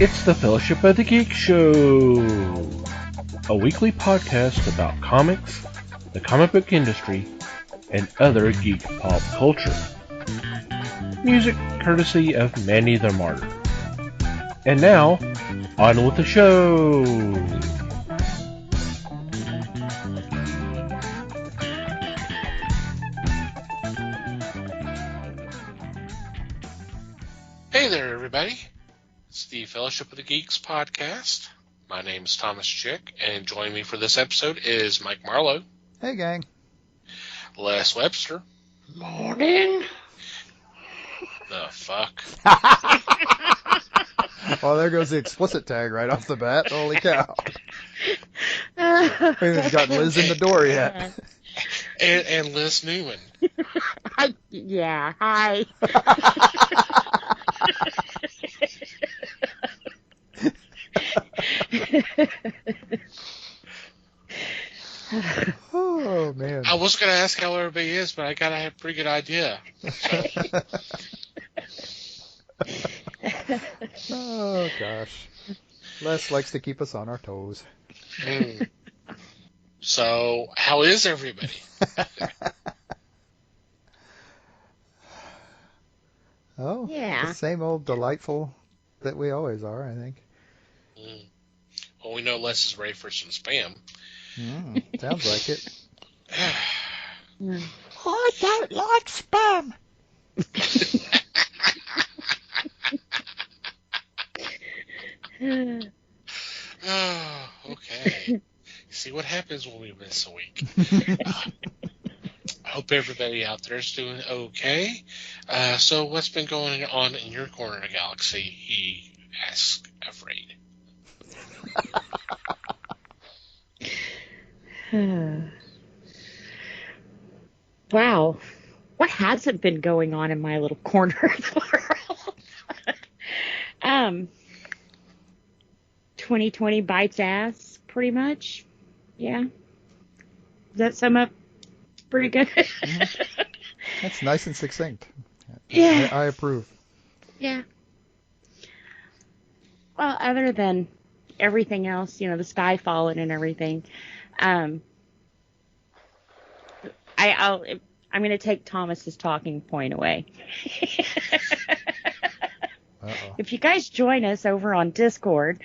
It's the Fellowship of the Geek Show, a weekly podcast about comics, the comic book industry, and other geek pop culture. Music courtesy of Manny the Martyr. And now, on with the show! Hey there, everybody. It's the Fellowship of the Geeks podcast. My name is Thomas Chick, and joining me for this episode is Mike Marlowe. Hey, gang. Les Webster. Morning. The fuck? Oh, there goes the explicit tag right off the bat. Holy cow. We haven't gotten Liz in the door yet. And Liz Newman. Yeah, hi. Oh, man. I was going to ask how everybody is, but I got to have a pretty good idea. Oh, gosh. Les likes to keep us on our toes. So, how is everybody? Oh, Yeah. the same old delightful that we always are, I think. Well, we know Les is ready for some spam. Sounds like it. I don't like spam. Oh, okay. See what happens when we miss a week. I hope everybody out there is doing okay. So what's been going on in your corner of the galaxy? He asks, afraid. Wow. What hasn't been going on in my little corner of the world? 2020 bites ass, pretty much. Yeah. Does that sum up pretty good? That's nice and succinct. Yeah. I approve. Yeah. Well, other than everything else, the sky falling and everything, I'm going to take Thomas's talking point away. Uh-oh. If you guys join us over on Discord,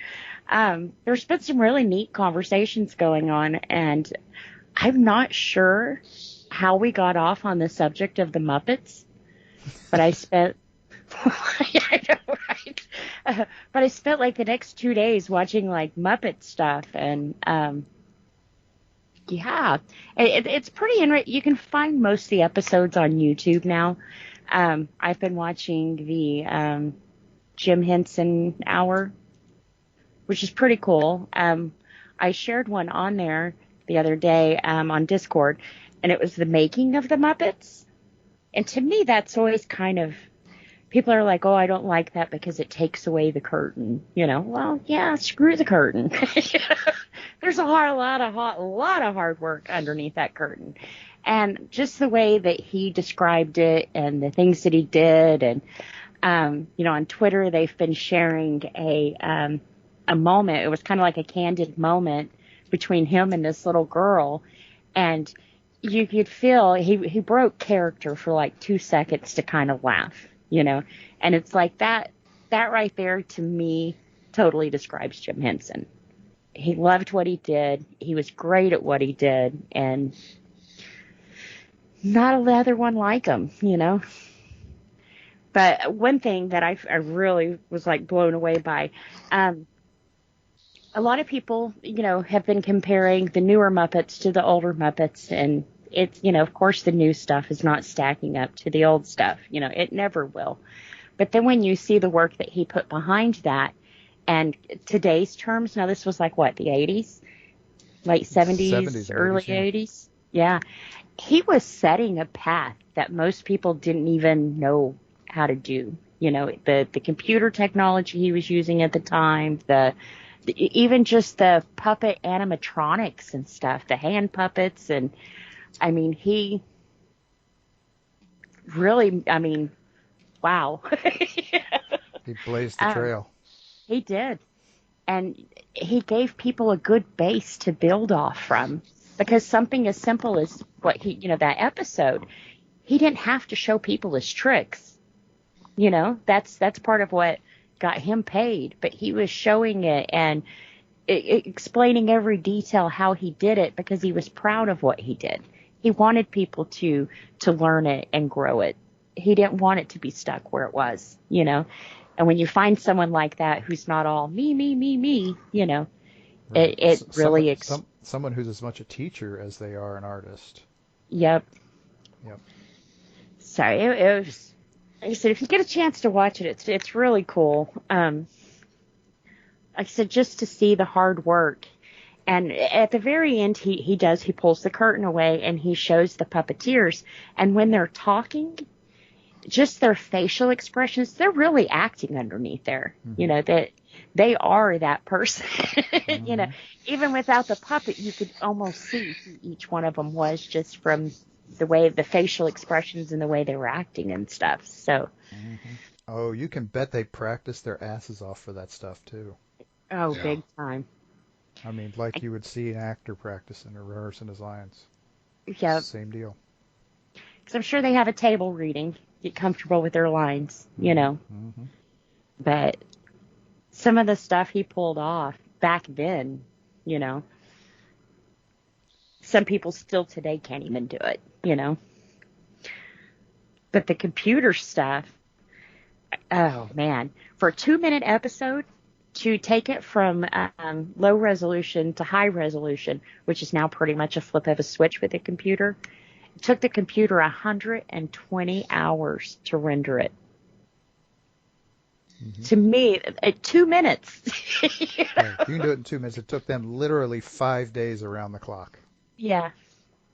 there's been some really neat conversations going on, and I'm not sure how we got off on the subject of the Muppets, but I spent I know, right? But I spent like the next 2 days watching like Muppet stuff, and yeah, it's pretty interesting. You can find most of the episodes on YouTube now. I've been watching the Jim Henson Hour, which is pretty cool. I shared one on there the other day on Discord, and it was the making of the Muppets. And to me, that's always kind of, people are like, oh, I don't like that because it takes away the curtain. Well, yeah, screw the curtain. There's a lot of hard work underneath that curtain. And just the way that he described it and the things that he did. And, on Twitter, they've been sharing a moment. It was kind of like a candid moment between him and this little girl. And you could feel he broke character for like 2 seconds to kind of laugh, and it's like that right there to me totally describes Jim Henson. He loved what he did. He was great at what he did, and not another one like him, But one thing that I really was like blown away by, a lot of people, have been comparing the newer Muppets to the older Muppets, and it's, of course the new stuff is not stacking up to the old stuff. It never will. But then when you see the work that he put behind that, and today's terms, now this was like what, the 80s? Late 70s, early 80s? Yeah. He was setting a path that most people didn't even know how to do. The computer technology he was using at the time, even just the puppet animatronics and stuff, the hand puppets, and he really, wow. He blazed the trail. He did. And he gave people a good base to build off from. Because something as simple as what that episode, he didn't have to show people his tricks. That's part of what got him paid. But he was showing it and explaining every detail how he did it because he was proud of what he did. He wanted people to learn it and grow it. He didn't want it to be stuck where it was, And when you find someone like that who's not all me, right. it really... Someone who's as much a teacher as they are an artist. Yep. So it was... Like I said, if you get a chance to watch it, it's really cool. Like I said, just to see the hard work. And at the very end, he pulls the curtain away and he shows the puppeteers. And when they're talking, just their facial expressions, they're really acting underneath there. Mm-hmm. That they are that person. Mm-hmm. Even without the puppet, you could almost see who each one of them was just from the way the facial expressions and the way they were acting and stuff. So. Mm-hmm. Oh, you can bet they practice their asses off for that stuff too. Oh, yeah. Big time. I mean, like you would see an actor practicing or rehearsing his lines. Yeah. Same deal. Because I'm sure they have a table reading, get comfortable with their lines, Mm-hmm. But some of the stuff he pulled off back then, some people still today can't even do it, But the computer stuff, oh man, for a 2-minute episode, to take it from low resolution to high resolution, which is now pretty much a flip of a switch with a computer, it took the computer 120 hours to render it. Mm-hmm. To me, 2 minutes. Yeah, you can do it in 2 minutes. It took them literally 5 days around the clock. Yeah,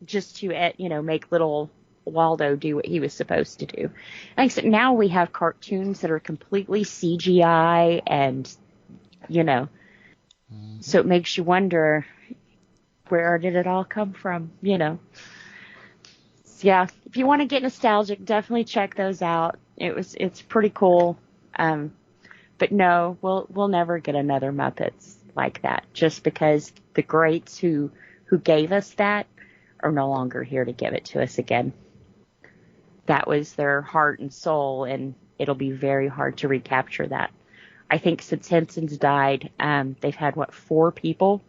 just to make little Waldo do what he was supposed to do. Except now we have cartoons that are completely CGI and so it makes you wonder, where did it all come from, So, yeah, if you want to get nostalgic, definitely check those out. It's pretty cool. But no, we'll never get another Muppets like that, just because the greats who gave us that are no longer here to give it to us again. That was their heart and soul, and it'll be very hard to recapture that. I think since Henson's died, they've had, 4 people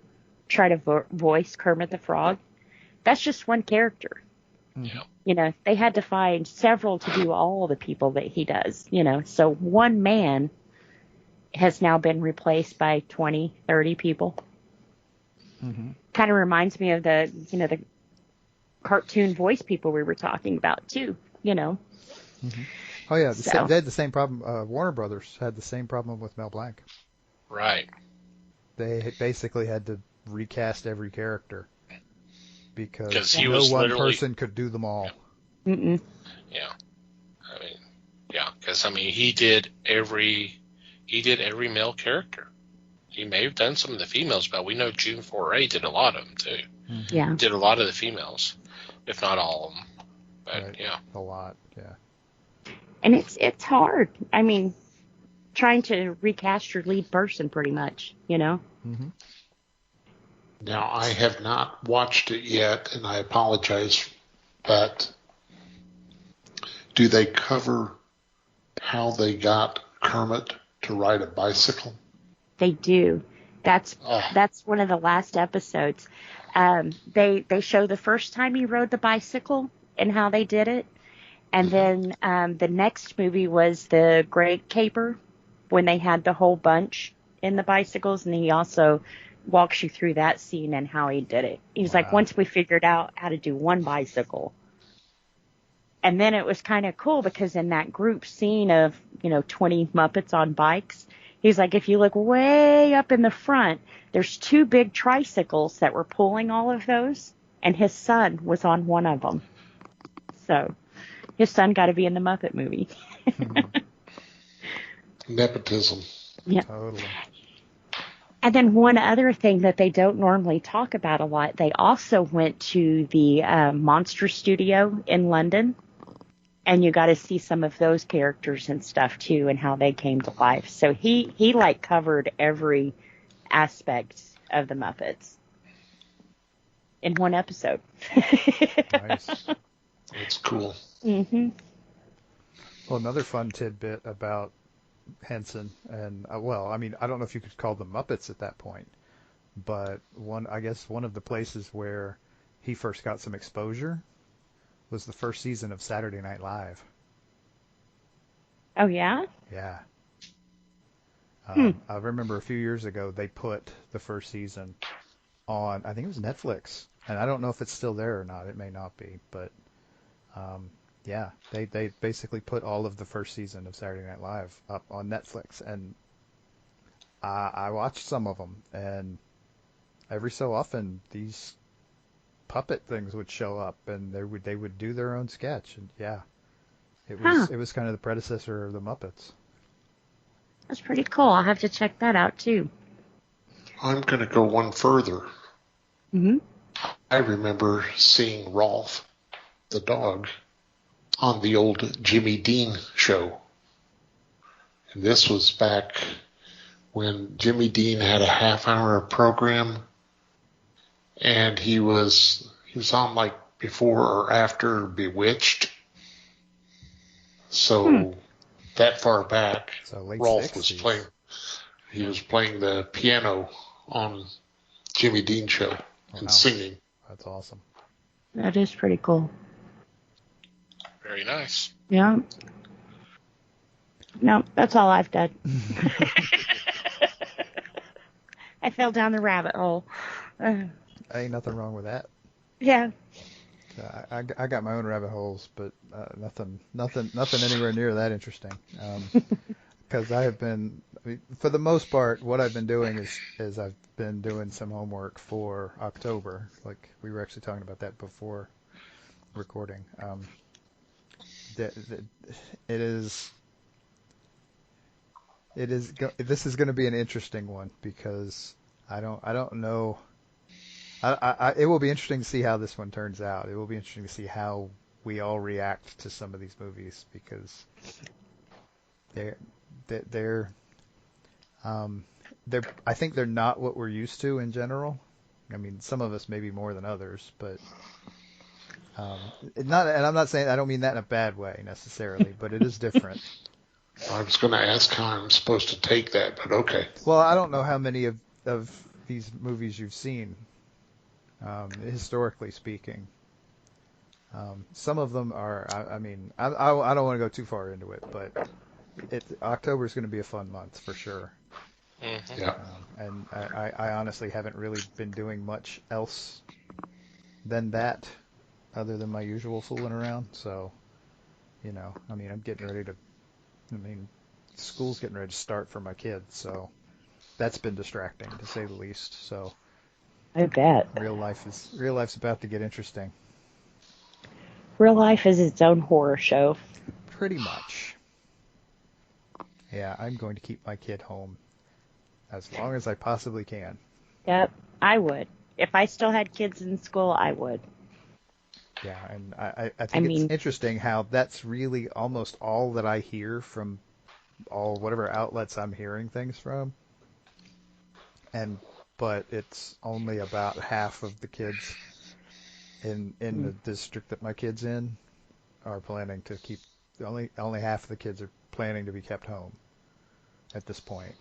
try to voice Kermit the Frog. That's just one character. Yeah. They had to find several to do all the people that he does, So one man has now been replaced by 20, 30 people. Mm-hmm. Kind of reminds me of the cartoon voice people we were talking about, too, Mm-hmm. Oh, yeah, they had the same problem. Warner Brothers had the same problem with Mel Blanc. Right. They basically had to recast every character because he no was one person could do them all. Mm-mm. Yeah. Because he did every male character. He may have done some of the females, but we know June 4A did a lot of them, too. Mm-hmm. Yeah. Did a lot of the females, if not all of them. But, right. yeah. A lot, yeah. And it's hard. Trying to recast your lead person, pretty much, Mm-hmm. Now, I have not watched it yet, and I apologize, but do they cover how they got Kermit to ride a bicycle? They do. That's one of the last episodes. They show the first time he rode the bicycle and how they did it. And then the next movie was the Great Caper, when they had the whole bunch in the bicycles, and he also walks you through that scene and how he did it. He's like, once we figured out how to do one bicycle. And then it was kind of cool because in that group scene of, 20 Muppets on bikes, he's like, if you look way up in the front, there's 2 big tricycles that were pulling all of those, and his son was on one of them. So his son got to be in the Muppet movie. Nepotism. Yeah. Totally. And then one other thing that they don't normally talk about a lot, they also went to the Monster Studio in London. And you got to see some of those characters and stuff too, and how they came to life. So he like covered every aspect of the Muppets in one episode. Nice. That's cool. Mm-hmm. Well, another fun tidbit about Henson, and well, I mean, I don't know if you could call them Muppets at that point, but I guess one of the places where he first got some exposure was the first season of Saturday Night Live. Oh, yeah? Yeah. I remember a few years ago they put the first season on, I think it was Netflix, and I don't know if it's still there or not. It may not be, but yeah, they basically put all of the first season of Saturday Night Live up on Netflix, and I watched some of them, and every so often these puppet things would show up, and they would do their own sketch, and yeah, it was kind of the predecessor of the Muppets. That's pretty cool. I'll have to check that out too. I'm going to go one further. Mm-hmm. I remember seeing Rolf, the dog, on the old Jimmy Dean show. And this was back when Jimmy Dean had a half-hour program, and he was on like before or after Bewitched. So that far back, So late Rolf 60s. was playing. He was playing the piano on Jimmy Dean show and singing. That's awesome. That is pretty cool. Very nice. Yeah. No, that's all I've done. I fell down the rabbit hole. Ain't nothing wrong with that. Yeah. I got my own rabbit holes, but nothing anywhere near that interesting. Because I have been, for the most part, what I've been doing is I've been doing some homework for October. Like we were actually talking about that before recording. This is going to be an interesting one because I don't know. It will be interesting to see how this one turns out. It will be interesting to see how we all react to some of these movies because they're I think they're not what we're used to in general. I mean, some of us maybe more than others, but and I'm not saying, I don't mean that in a bad way necessarily, but it is different. I was going to ask how I'm supposed to take that, but okay. Well, I don't know how many of these movies you've seen, historically speaking. Some of them are, I mean, I don't want to go too far into it, but October is going to be a fun month for sure. Mm-hmm. Yeah. And I honestly haven't really been doing much else than that, other than my usual fooling around. So, I mean, I'm getting ready to. I mean, school's getting ready to start for my kids, so that's been distracting to say the least. So, I bet. real life's about to get interesting. Real life is its own horror show. Pretty much. Yeah, I'm going to keep my kid home as long as I possibly can. Yep, I would. If I still had kids in school, I would. Yeah, and I think it's interesting how that's really almost all that I hear from all whatever outlets I'm hearing things from. But it's only about half of the kids in the district that my kid's in are planning to keep. Only half of the kids are planning to be kept home at this point,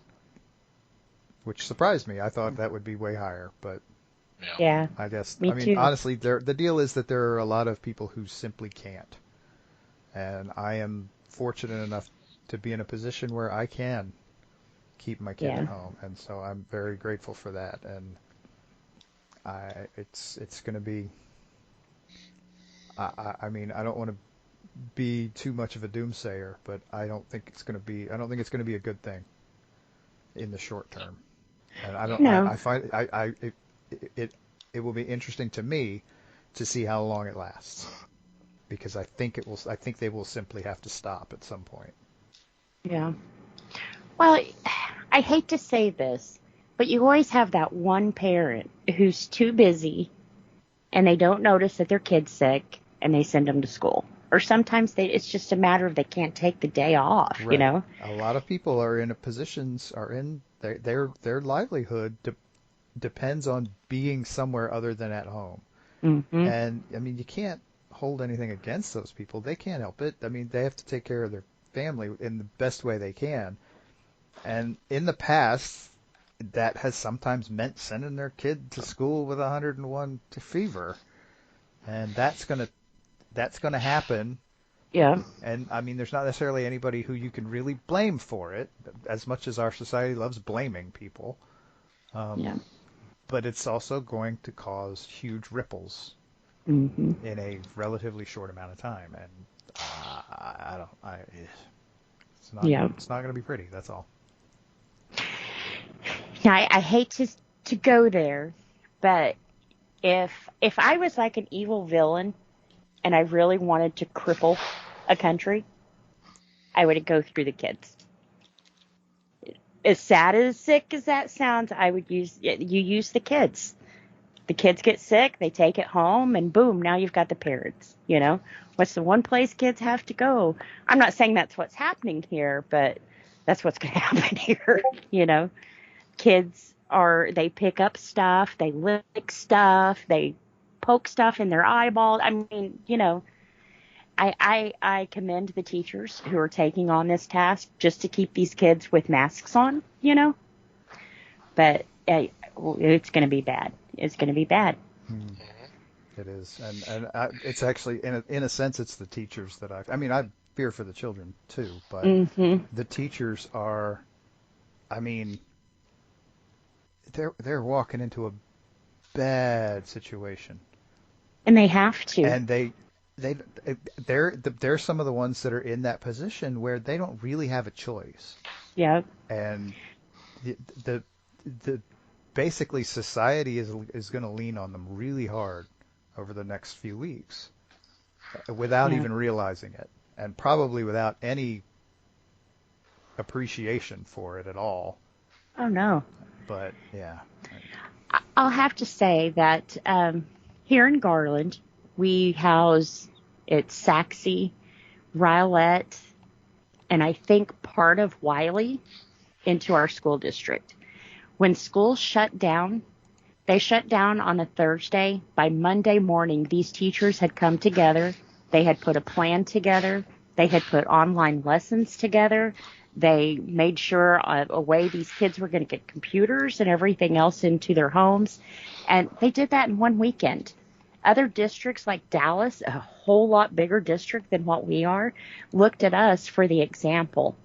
which surprised me. I thought that would be way higher, but yeah, I guess. Me I mean, too. honestly, the deal is that there are a lot of people who simply can't, and I am fortunate enough to be in a position where I can keep my kid at home, and so I'm very grateful for that. And it's going to be. I mean, I don't want to be too much of a doomsayer, but I don't think it's going to be a good thing in the short term. And I don't. No. I find it will be interesting to me to see how long it lasts, because I think they will simply have to stop at some point. Yeah. Well, I hate to say this, but you always have that one parent who's too busy and they don't notice that their kid's sick and they send them to school, Or sometimes it's just a matter of they can't take the day off, Right. A lot of people are in their livelihood depends on being somewhere other than at home. Mm-hmm. And I mean, you can't hold anything against those people. They can't help it. I mean, they have to take care of their family in the best way they can. And in the past, that has sometimes meant sending their kid to school with 101 to fever. And that's gonna happen. Yeah. And I mean, there's not necessarily anybody who you can really blame for it, as much as our society loves blaming people. Yeah. But it's also going to cause huge ripples Mm-hmm. in a relatively short amount of time, and it's not going to be pretty. That's all. Yeah, I hate to go there, but if I was like an evil villain and I really wanted to cripple a country, I would go through the kids. As sad as sick as that sounds, you use the kids. The kids get sick, they take it home, and boom, now you've got the parents. What's the one place kids have to go? I'm not saying that's what's happening here, but that's what's going to happen here. Kids they pick up stuff, they lick stuff, they poke stuff in their eyeball. I mean, I commend the teachers who are taking on this task just to keep these kids with masks on, but it's going to be bad. It's going to be bad. It is, and it's actually in a sense it's the teachers that I fear for the children too, but the teachers are, I mean, they're walking into a bad situation, and they have to, and they're some of the ones that are in that position where they don't really have a choice. Yeah, and the basically society is going to lean on them really hard over the next few weeks without even realizing it, and probably without any appreciation for it at all. Oh no. But yeah, I'll have to say that here in Garland we house Saxe, Rowlett, and I think part of Wiley into our school district. When schools shut down, they shut down on a Thursday. By Monday morning, these teachers had come together. They had put a plan together. They had put online lessons together. They made sure a way these kids were going to get computers and everything else into their homes. And they did that in one weekend. Other districts like Dallas, a whole lot bigger district than what we are, looked at us for the example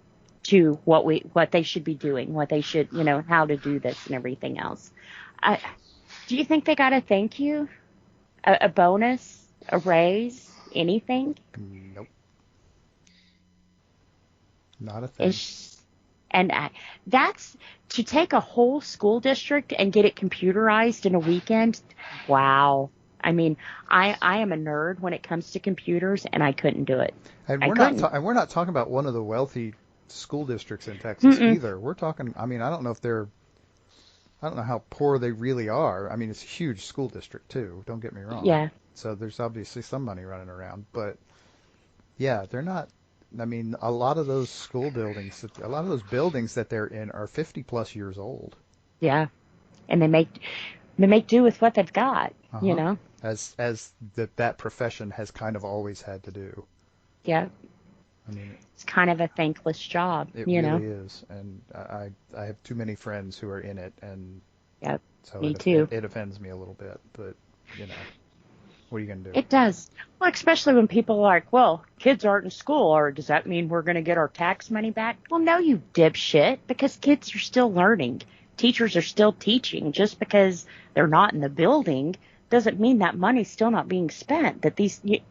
to what they should be doing, what they should, how to do this and everything else. Do you think they got a thank you, a bonus, a raise, anything? Nope. Not a thing. And that's to take a whole school district and get it computerized in a weekend. Wow. I mean, I am a nerd when it comes to computers, and I couldn't do it. And we're not talking about one of the wealthy school districts in Texas either. We're talking. I mean, I don't know how poor they really are. I mean, it's a huge school district too. Don't get me wrong. Yeah. So there's obviously some money running around, but yeah, they're not. I mean, a lot of those buildings that they're in are 50 plus years old. Yeah, and they make do with what they've got. As that profession has kind of always had to do. Yeah. I mean, it's kind of a thankless job. It really is, and I have too many friends who are in it, and so me too. It offends me a little bit, but what are you going to do? It does. Well, especially when people are like, well, kids aren't in school, or does that mean we're going to get our tax money back? Well, no, you dipshit, because kids are still learning. Teachers are still teaching. Just because they're not in the building doesn't mean that money's still not being spent. That these, right,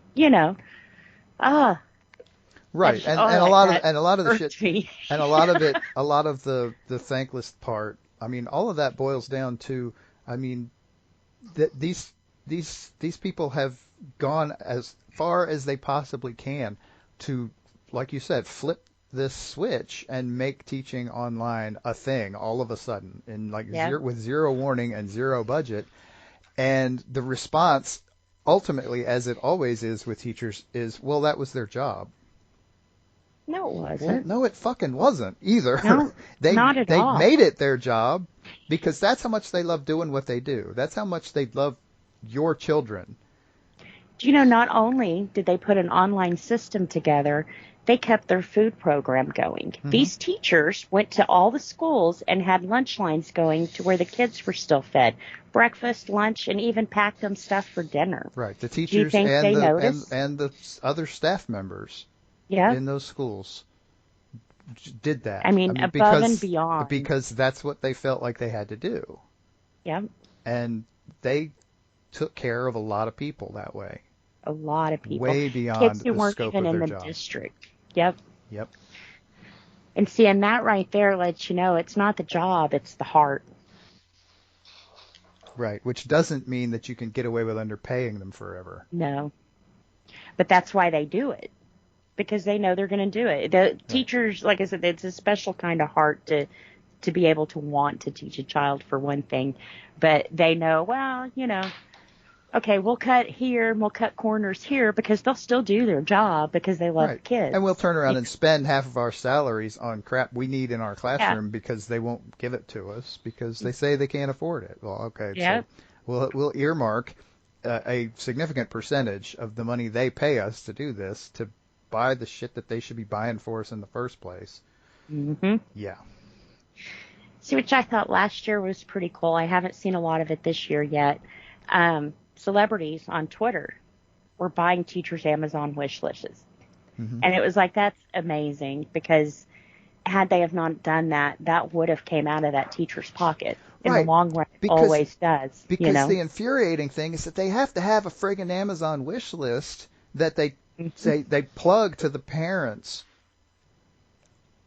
and a lot of the shit, and a lot of the thankless part. I mean, all of that boils down to, I mean, that these people have gone as far as they possibly can to, like you said, flip this switch and make teaching online a thing all of a sudden, with zero warning and zero budget. And the response ultimately, as it always is with teachers, is, well, that was their job. No, it Well, wasn't. no, it fucking wasn't either. No, not at they all. made it their job because that's how much they love doing what they do. That's how much they love your children. Do you know, not only did they put an online system together, they kept their food program going. Mm-hmm. These teachers went to all the schools and had lunch lines going to where the kids were still fed. Breakfast, lunch, and even packed them stuff for dinner. Right. The Do you teachers think and they the noticed? and the other staff members Yeah. in those schools did that. I mean, above and beyond. Because that's what they felt like they had to do. Yeah. And they took care of a lot of people that way. A lot of people. Way beyond kids who the weren't scope even of in their the job. district. Yep. Yep. And seeing that right there lets you know it's not the job, it's the heart. Right, which doesn't mean that you can get away with underpaying them forever. No. But that's why they do it. Because they know they're going to do it. The teachers, like I said, it's a special kind of heart to be able to want to teach a child, for one thing. But they know, well, you know, okay, we'll cut here and we'll cut corners here, because they'll still do their job because they love the kids. And we'll turn around and spend half of our salaries on crap we need in our classroom because they won't give it to us because they say they can't afford it. Well, okay, so we'll earmark a significant percentage of the money they pay us to do this to buy the shit that they should be buying for us in the first place. Mm-hmm. Yeah. See, which I thought last year was pretty cool. I haven't seen a lot of it this year yet. Celebrities on Twitter were buying teachers' Amazon wish lists. Mm-hmm. And it was like, that's amazing, because had they have not done that, that would have came out of that teacher's pocket. In the long run, it always does. Because the infuriating thing is that they have to have a friggin' Amazon wish list that they say they plug to the parents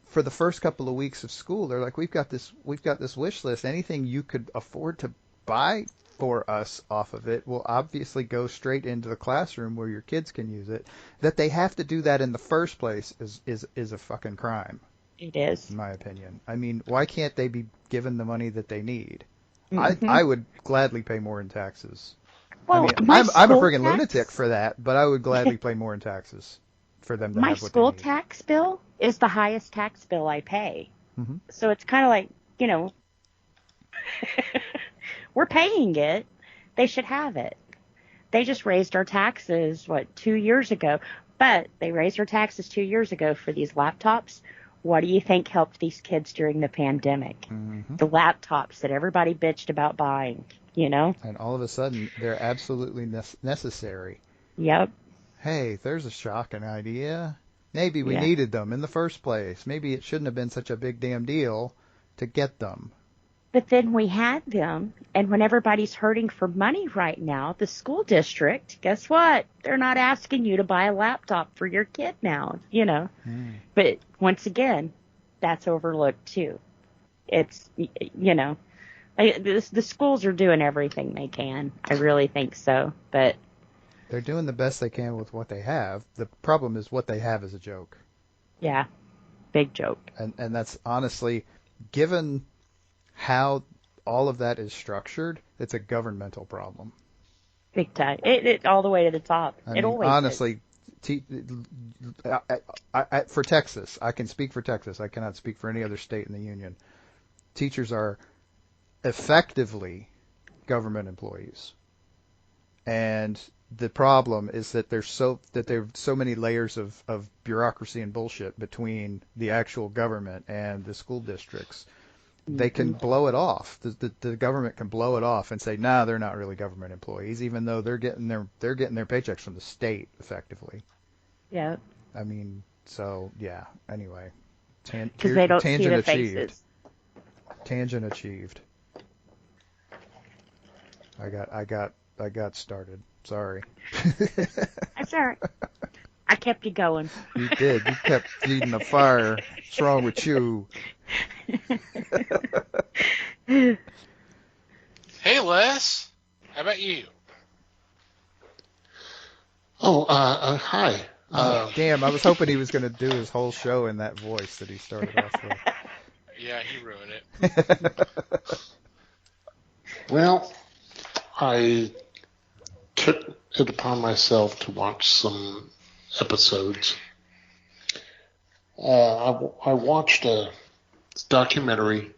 for the first couple of weeks of school. They're like, we've got this wish list. Anything you could afford to buy for us off of it will obviously go straight into the classroom where your kids can use it. That they have to do that in the first place is a fucking crime. It is. In my opinion. I mean, why can't they be given the money that they need? Mm-hmm. I would gladly pay more in taxes. Well, I mean, I'm a friggin' lunatic for that, but I would gladly pay more in taxes for them to have what they need. My school tax bill is the highest tax bill I pay. Mm-hmm. So it's kind of like, you know, we're paying it. They should have it. They just raised our taxes, 2 years ago? But they raised our taxes 2 years ago for these laptops. What do you think helped these kids during the pandemic? Mm-hmm. The laptops that everybody bitched about buying, you know? And all of a sudden, they're absolutely necessary. Yep. Hey, there's a shocking idea. Maybe we needed them in the first place. Maybe it shouldn't have been such a big damn deal to get them. But then we had them, and when everybody's hurting for money right now, the school district, guess what? They're not asking you to buy a laptop for your kid now, you know. But once again, that's overlooked too. It's, you know, the schools are doing everything they can. I really think so. But they're doing the best they can with what they have. The problem is what they have is a joke. Yeah, big joke. And that's honestly, given how all of that is structured, it's a governmental problem. Big time. It all the way to the top. I mean, always honestly, for Texas, I can speak for Texas. I cannot speak for any other state in the union. Teachers are effectively government employees, and the problem is that there are so many layers of bureaucracy and bullshit between the actual government and the school districts. They can blow it off. The government can blow it off and say, "Nah, they're not really government employees," even though they're getting their paychecks from the state, effectively. Yeah. I mean, so yeah. Anyway, because they don't see the achieved. faces. Tangent achieved. I got started. Sorry. That's all right. I kept you going. You did. You kept feeding the fire. What's wrong with you? Hey, Les. How about you? Oh, hi. Damn, I was hoping he was going to do his whole show in that voice that he started off with. Yeah, he ruined it. Well, I took it upon myself to watch some episodes. I watched a documentary,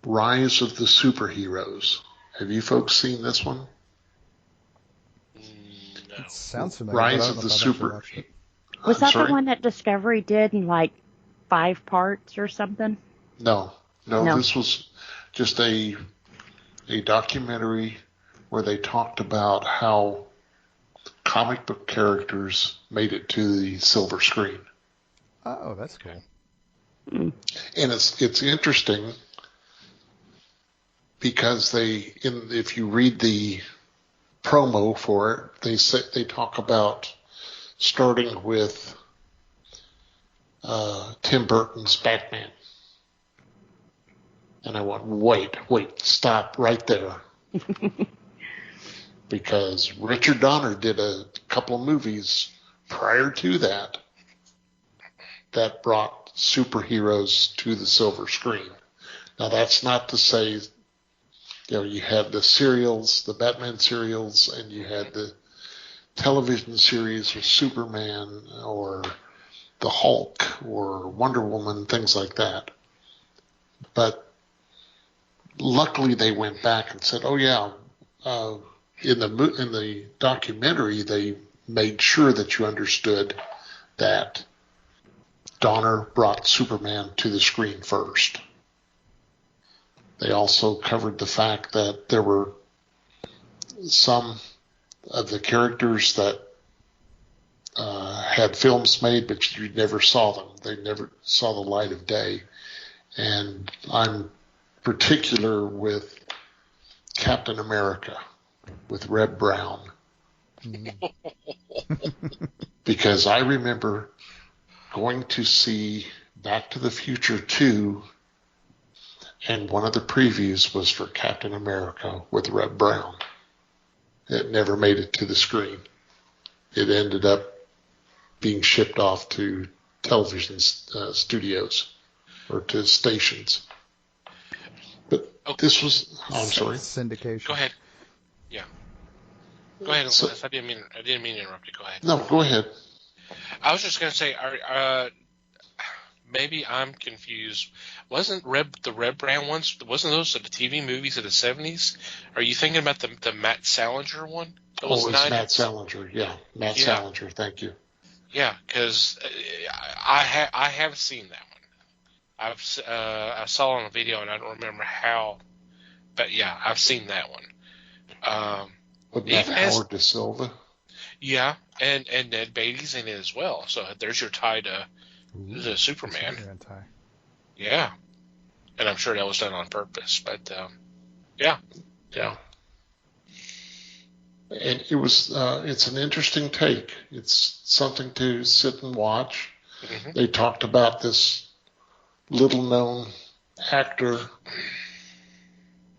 Rise of the Superheroes. Have you folks seen this one? No. It sounds familiar, Rise but I of don't the know if I've actually Super. watched it. Was I'm that sorry? the one that Discovery did in like 5 parts or something? No. No. This was just a documentary where they talked about how comic book characters made it to the silver screen. Oh, that's cool. And it's interesting because if you read the promo for it, they talk about starting with Tim Burton's Batman. And I went, wait, stop right there. Because Richard Donner did a couple of movies prior to that brought superheroes to the silver screen. Now, that's not to say, you had the serials, the Batman serials, and you had the television series with Superman or the Hulk or Wonder Woman, things like that. But luckily they went back and said, oh yeah, in the documentary they made sure that you understood that Donner brought Superman to the screen first. They also covered the fact that there were some of the characters that had films made, but you never saw them. They never saw the light of day. And I'm particular with Captain America, with Reb Brown. Because I remember going to see Back to the Future 2, and one of the previews was for Captain America with Reb Brown. It never made it to the screen. It ended up being shipped off to television studios or to stations. But this was... Oh, I'm sorry. Syndication. Go ahead. Yeah. Go ahead. So- I didn't mean to interrupt you. Go ahead. No, go ahead. I was just going to say, maybe I'm confused. Wasn't the Red Brown ones? Wasn't those the TV movies of the 70s? Are you thinking about the Matt Salinger one? It was Matt Salinger. Yeah, Matt Salinger. Thank you. Yeah, because I have seen that one. I saw it on a video and I don't remember how, but yeah, I've seen that one. With Matt Howard De Silva. Yeah, and Ned Beatty's in it as well. So there's your tie to the Superman. Tie. Yeah, and I'm sure that was done on purpose. But yeah. And it was it's an interesting take. It's something to sit and watch. Mm-hmm. They talked about this little-known actor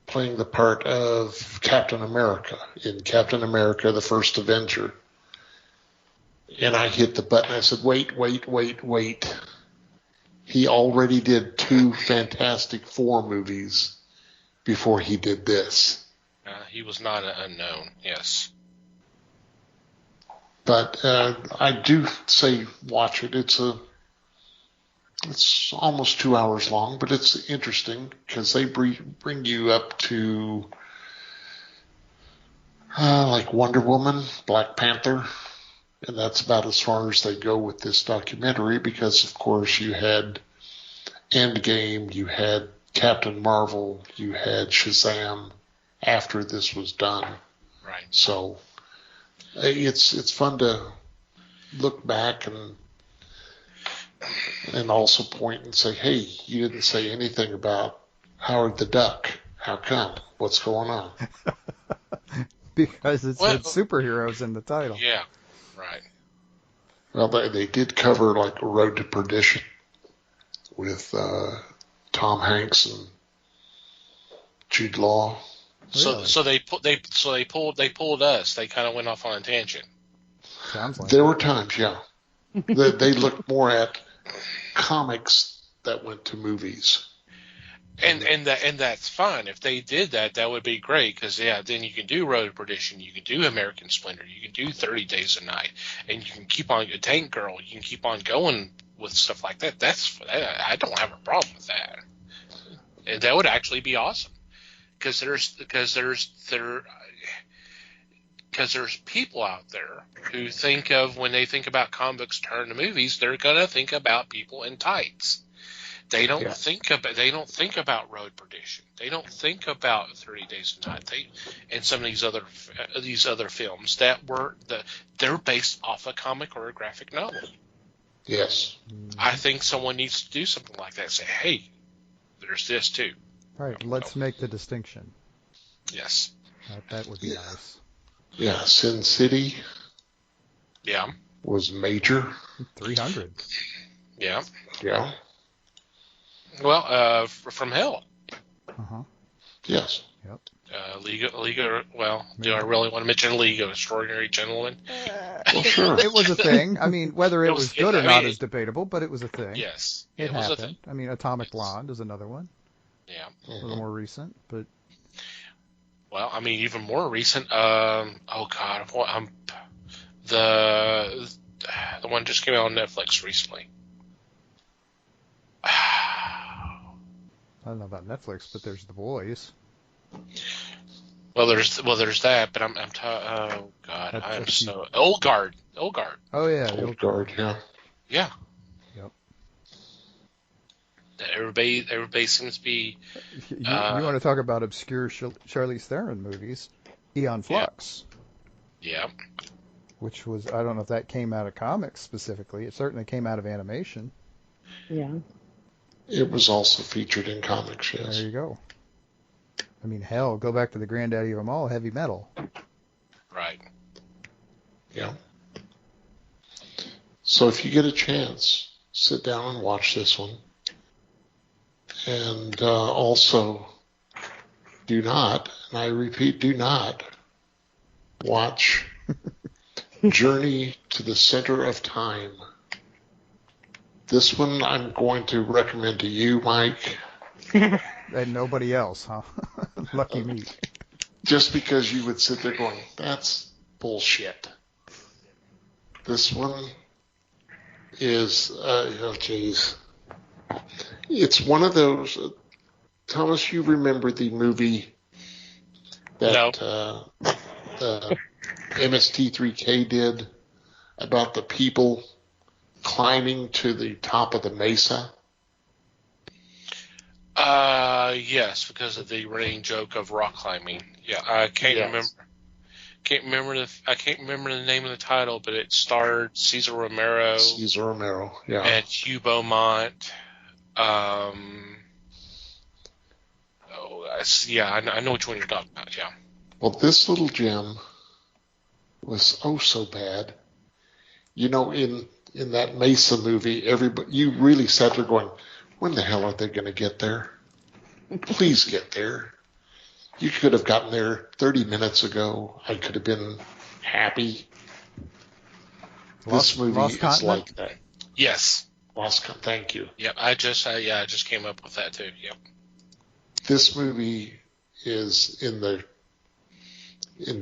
playing the part of Captain America in Captain America: The First Avenger. And I hit the button. I said, wait. He already did 2 Fantastic Four movies before he did this. He was not an unknown, yes. But I do say watch it. It's almost 2 hours long, but it's interesting because they bring you up to like Wonder Woman, Black Panther, and that's about as far as they go with this documentary because, of course, you had Endgame, you had Captain Marvel, you had Shazam after this was done. Right. So it's fun to look back and also point and say, hey, you didn't say anything about Howard the Duck. How come? What's going on? Because it said superheroes in the title. Yeah, right. Well, they did cover like Road to Perdition with Tom Hanks and Jude Law. Really? So they pulled us. They kind of went off on a tangent. Sounds like There were times, yeah. They looked more at comics that went to movies. And that's fine. If they did that, that would be great. Because then you can do Road to Perdition, you can do American Splendor, you can do 30 Days a Night, and you can keep on Tank Girl. You can keep on going with stuff like that. I don't have a problem with that. And that would actually be awesome. Because there's people out there who think of, when they think about comic books turn to movies, they're gonna think about people in tights. They don't think about Road Perdition. They don't think about 30 Days a Night. And some of these other films they're based off a comic or a graphic novel. Yes. I think someone needs to do something like that. Say, hey, there's this too. Right. Let's make the distinction. Yes. That would be nice. Yeah. Sin City. Yeah. Was major. 300. Yeah. Yeah. Well, From Hell. Uh-huh. Yes. Yep. League. Well, do I really want to mention League of Extraordinary Gentlemen? Well, sure. It was a thing. I mean, whether it was good or not is debatable, but it was a thing. Yes. It happened. Was a thing. I mean, Atomic Blonde is another one. Yeah. A little more recent, but. Well, I mean, even more recent. Oh God, the one just came out on Netflix recently. I don't know about Netflix, but there's The Boys. Well, there's that, but oh God, I'm so Old Guard. Oh yeah, Old Guard. Yeah. Yeah. Yep. Everybody seems to be. You want to talk about obscure Charlize Theron movies? Aeon Flux. Yeah. Which was, I don't know if that came out of comics specifically. It certainly came out of animation. Yeah. It was also featured in comics, yes. There you go. I mean, hell, go back to the granddaddy of them all, Heavy Metal. Right. Yeah. So if you get a chance, sit down and watch this one. And also, do not, and I repeat, do not watch Journey to the Center of Time. This one I'm going to recommend to you, Mike. And nobody else, huh? Lucky me. Just because you would sit there going, that's bullshit. This one is, it's one of those, Thomas, you remember the movie that MST3K did about the people climbing to the top of the mesa? Yes, because of the running joke of rock climbing. Yeah, I can't remember. I can't remember the name of the title, but it starred Cesar Romero. Yeah. And Hugh Beaumont. I know which one you're talking about. Yeah. Well, this little gem was so bad. You know, in that Mesa movie, you really sat there going, when the hell are they going to get there? Please get there. You could have gotten there 30 minutes ago. I could have been happy. This movie is like that. Yes. Thank you. Yep. I just came up with that too. Yep. This movie is in the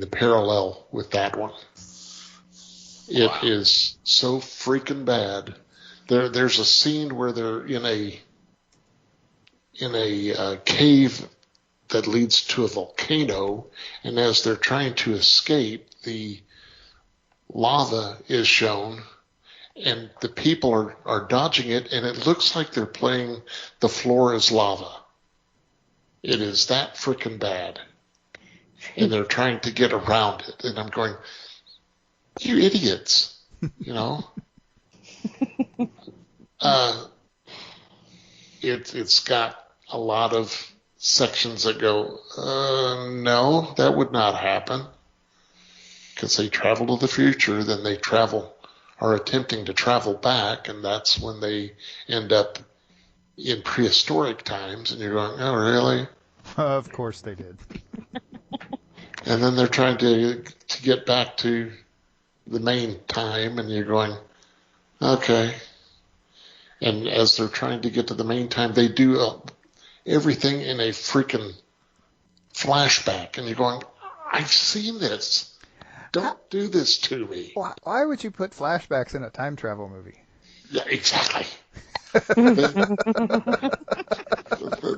parallel with that one. It is so freaking bad. There's a scene where they're in a cave that leads to a volcano, and as they're trying to escape, the lava is shown, and the people are dodging it, and it looks like they're playing The Floor is Lava. It is that freaking bad. And they're trying to get around it, and I'm going, you idiots, you know? It's got a lot of sections that go, no, that would not happen. Because they travel to the future, then they are attempting to travel back, and that's when they end up in prehistoric times, and you're going, oh, really? Of course they did. And then they're trying to get back to the main time, and you're going, okay. And as they're trying to get to the main time, they do everything in a freaking flashback. And you're going, I've seen this. Don't do this to me. Why would you put flashbacks in a time travel movie? Yeah, exactly.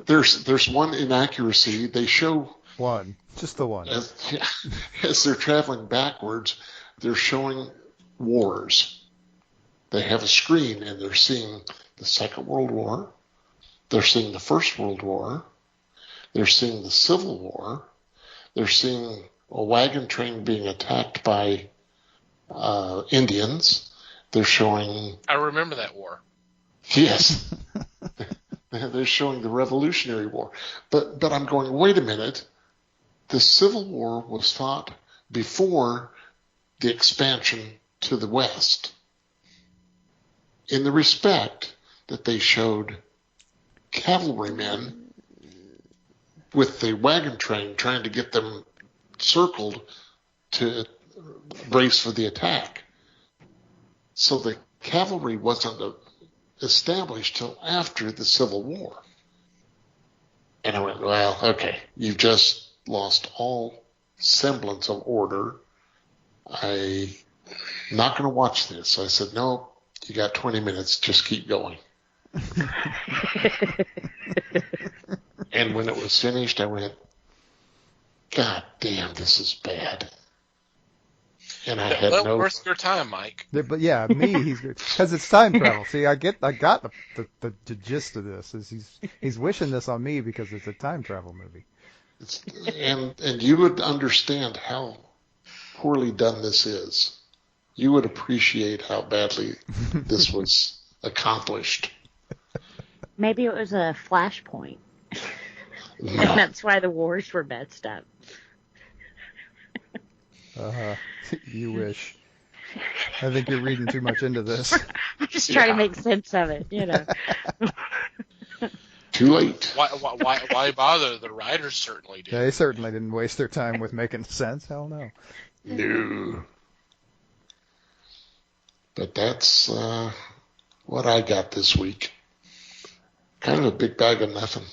There's one inaccuracy. They show one, just the one. As they're traveling backwards, they're showing wars. They have a screen and they're seeing the Second World War. They're seeing the First World War. They're seeing the Civil War. They're seeing a wagon train being attacked by Indians. They're showing... I remember that war. Yes. They're showing the Revolutionary War. But I'm going, wait a minute. The Civil War was fought before the expansion to the West. In the respect that they showed cavalrymen with the wagon train trying to get them circled to brace for the attack. So the cavalry wasn't established till after the Civil War. And I went, well, okay, you've just lost all semblance of order. I'm not going to watch this. I said, no, you got 20 minutes, just keep going. And when it was finished, I went, God damn, this is bad. And I had no... worth your time, Mike. But yeah, he's because it's time travel. See, I got the gist of this. Is he's wishing this on me because it's a time travel movie. And you would understand how poorly done this is. You would appreciate how badly this was accomplished. Maybe it was a flashpoint. No. And that's why the wars were messed up. You wish. I think you're reading too much into this. I'm just trying to make sense of it, you know. Too late. Why bother? The writers certainly did. Yeah, they certainly didn't waste their time with making sense. Hell no. No. But that's what I got this week. Kind of a big bag of nothing.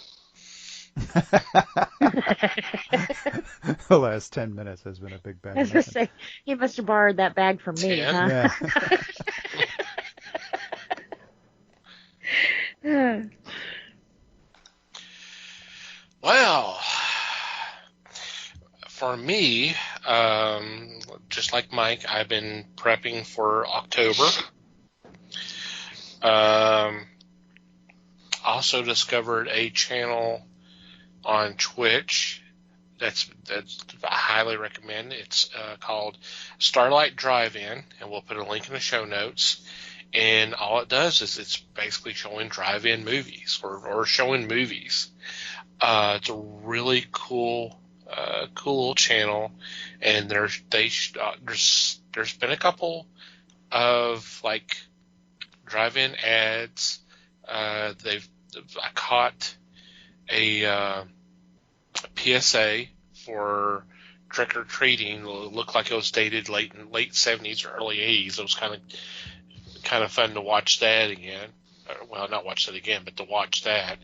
The last 10 minutes has been a big bag. I was going to say, he must have borrowed that bag from me, huh? Yeah. Well, for me, just like Mike, I've been prepping for October. Also discovered a channel on Twitch that's I highly recommend. It's called Starlight Drive-In, and we'll put a link in the show notes. And all it does is it's basically showing drive-in movies or showing movies. It's a really cool channel, and there's been a couple of like drive-in ads. I caught a PSA for trick or treating. It looked like it was dated late 70s or early 80s. It was kind of fun to watch that again. Well, not watch that again, but to watch that.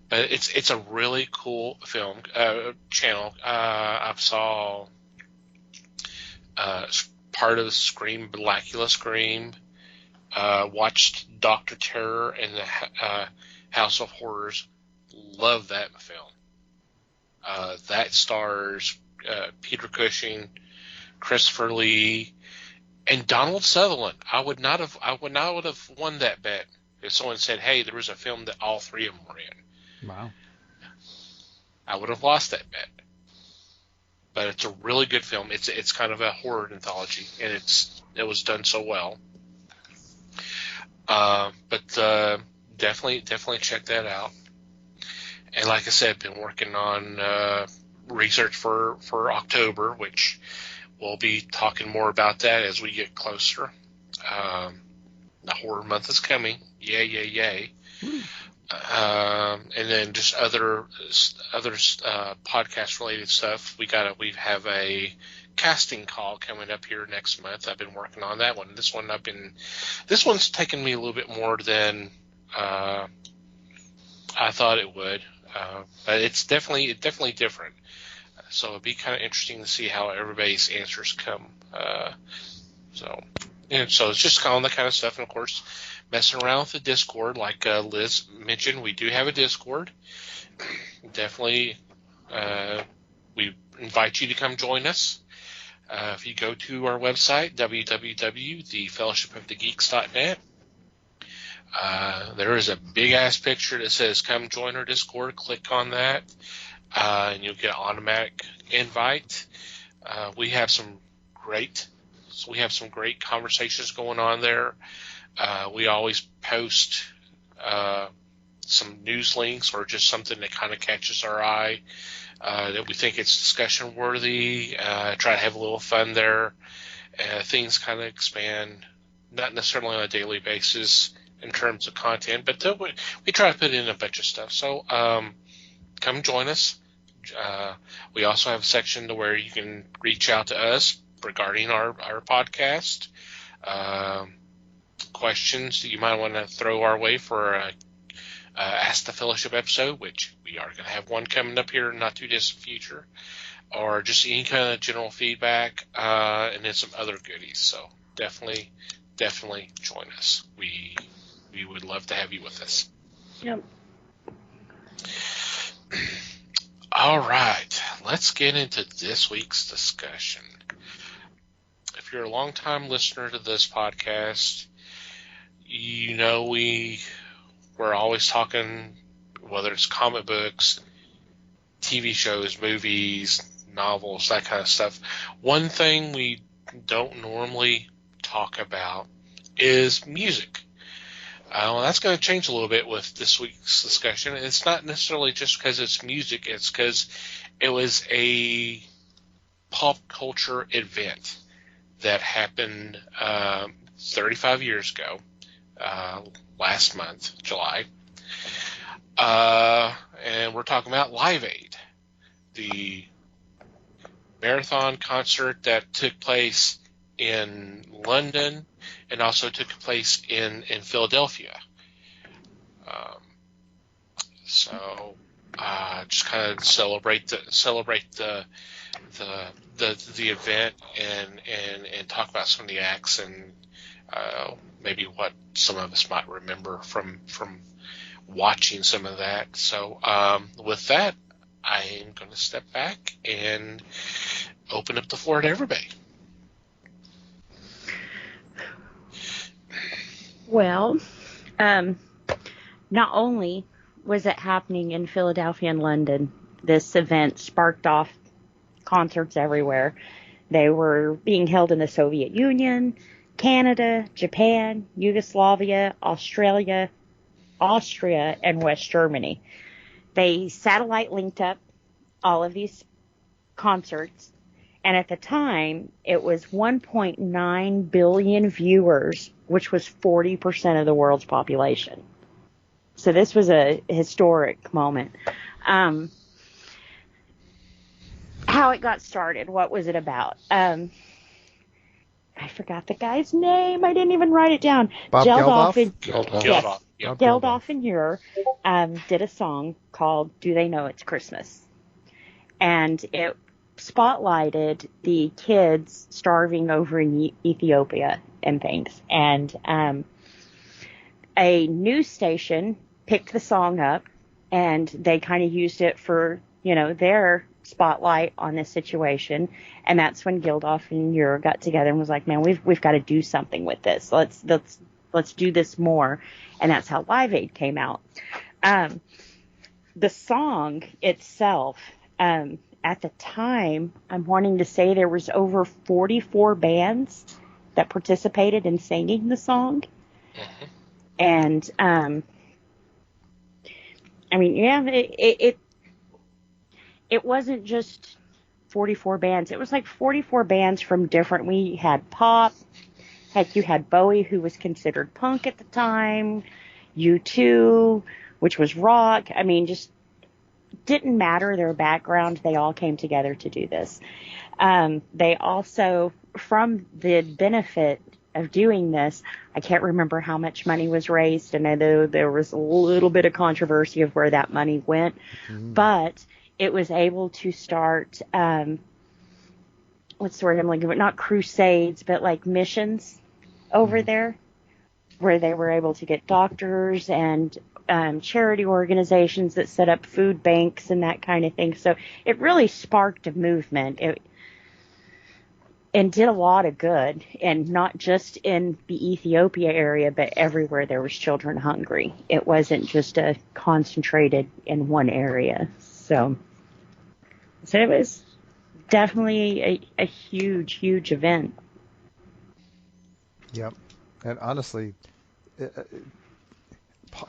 But it's a really cool film channel. I saw part of the Scream, Blackula Scream. Watched Dr. Terror and the House of Horrors. Love that film. That stars Peter Cushing, Christopher Lee, and Donald Sutherland. I would not have won that bet if someone said, "Hey, there was a film that all three of them were in." Wow. I would have lost that bet. But it's a really good film. It's kind of a horror anthology, and it was done so well. But definitely check that out. And like I said, been working on research for October, which we'll be talking more about that as we get closer. The horror month is coming. Yay. And then just other podcast related stuff. We have a casting call coming up here next month. I've been working on that one. This one's taken me a little bit more than I thought it would. But it's definitely different. So it'd be kind of interesting to see how everybody's answers come. So it's just kind of the kind of stuff. And of course, messing around with the Discord, like Liz mentioned, we do have a Discord. Definitely, we invite you to come join us. If you go to our website, www.thefellowshipofthegeeks.net, there is a big-ass picture that says come join our Discord. Click on that, and you'll get an automatic invite. We have some great conversations going on there. We always post some news links or just something that kind of catches our eye that we think it's discussion worthy. Try to have a little fun there. Things kind of expand, not necessarily on a daily basis in terms of content, but we try to put in a bunch of stuff. So come join us. We also have a section to where you can reach out to us regarding our podcast. Questions that you might want to throw our way for Ask the Fellowship episode, which we are going to have one coming up here in the not too distant future, or just any kind of general feedback, and then some other goodies. So definitely join us. We would love to have you with us. Yep. All right, let's get into this week's discussion. If you're a long-time listener to this podcast, you know we're always talking, whether it's comic books, TV shows, movies, novels, that kind of stuff. One thing we don't normally talk about is music. Well, that's going to change a little bit with this week's discussion. It's not necessarily just because it's music. It's because it was a pop culture event that happened 35 years ago, last month, July. And we're talking about Live Aid, the marathon concert that took place in London and also took place in Philadelphia. So just kind of celebrate the event and talk about some of the acts and maybe what some of us might remember from watching some of that. So with that, I am going to step back and open up the floor to everybody. Well, not only was it happening in Philadelphia and London, this event sparked off concerts everywhere. They were being held in the Soviet Union, Canada, Japan, Yugoslavia, Australia, Austria, and West Germany. They satellite linked up all of these concerts, and at the time, it was 1.9 billion viewers, which was 40% of the world's population. So this was a historic moment. How it got started, what was it about? I forgot the guy's name. I didn't even write it down. Bob Geldof? Geldof. Yep. Geldof and Ure did a song called Do They Know It's Christmas? And it spotlighted the kids starving over in Ethiopia and things. And a news station picked the song up, and they kind of used it for, their spotlight on this situation. And that's when Geldof and Ure got together and was like, man, we've got to do something with this. Let's do this more. And that's how Live Aid came out. The song itself, at the time, I'm wanting to say there was over 44 bands that participated in singing the song. Mm-hmm. And, it wasn't just 44 bands. It was like 44 bands from different, we had pop, heck, you had Bowie, who was considered punk at the time, U2, which was rock. Just didn't matter their background. They all came together to do this. They also, from the benefit of doing this. I can't remember how much money was raised, and I know there was a little bit of controversy of where that money went, but it was able to start, what's the word I'm looking for? Not crusades, but like missions over there, where they were able to get doctors and charity organizations that set up food banks and that kind of thing. So it really sparked a movement. And did a lot of good, and not just in the Ethiopia area, but everywhere there was children hungry. It wasn't just concentrated in one area. So it was definitely a huge, huge event. Yep. And honestly,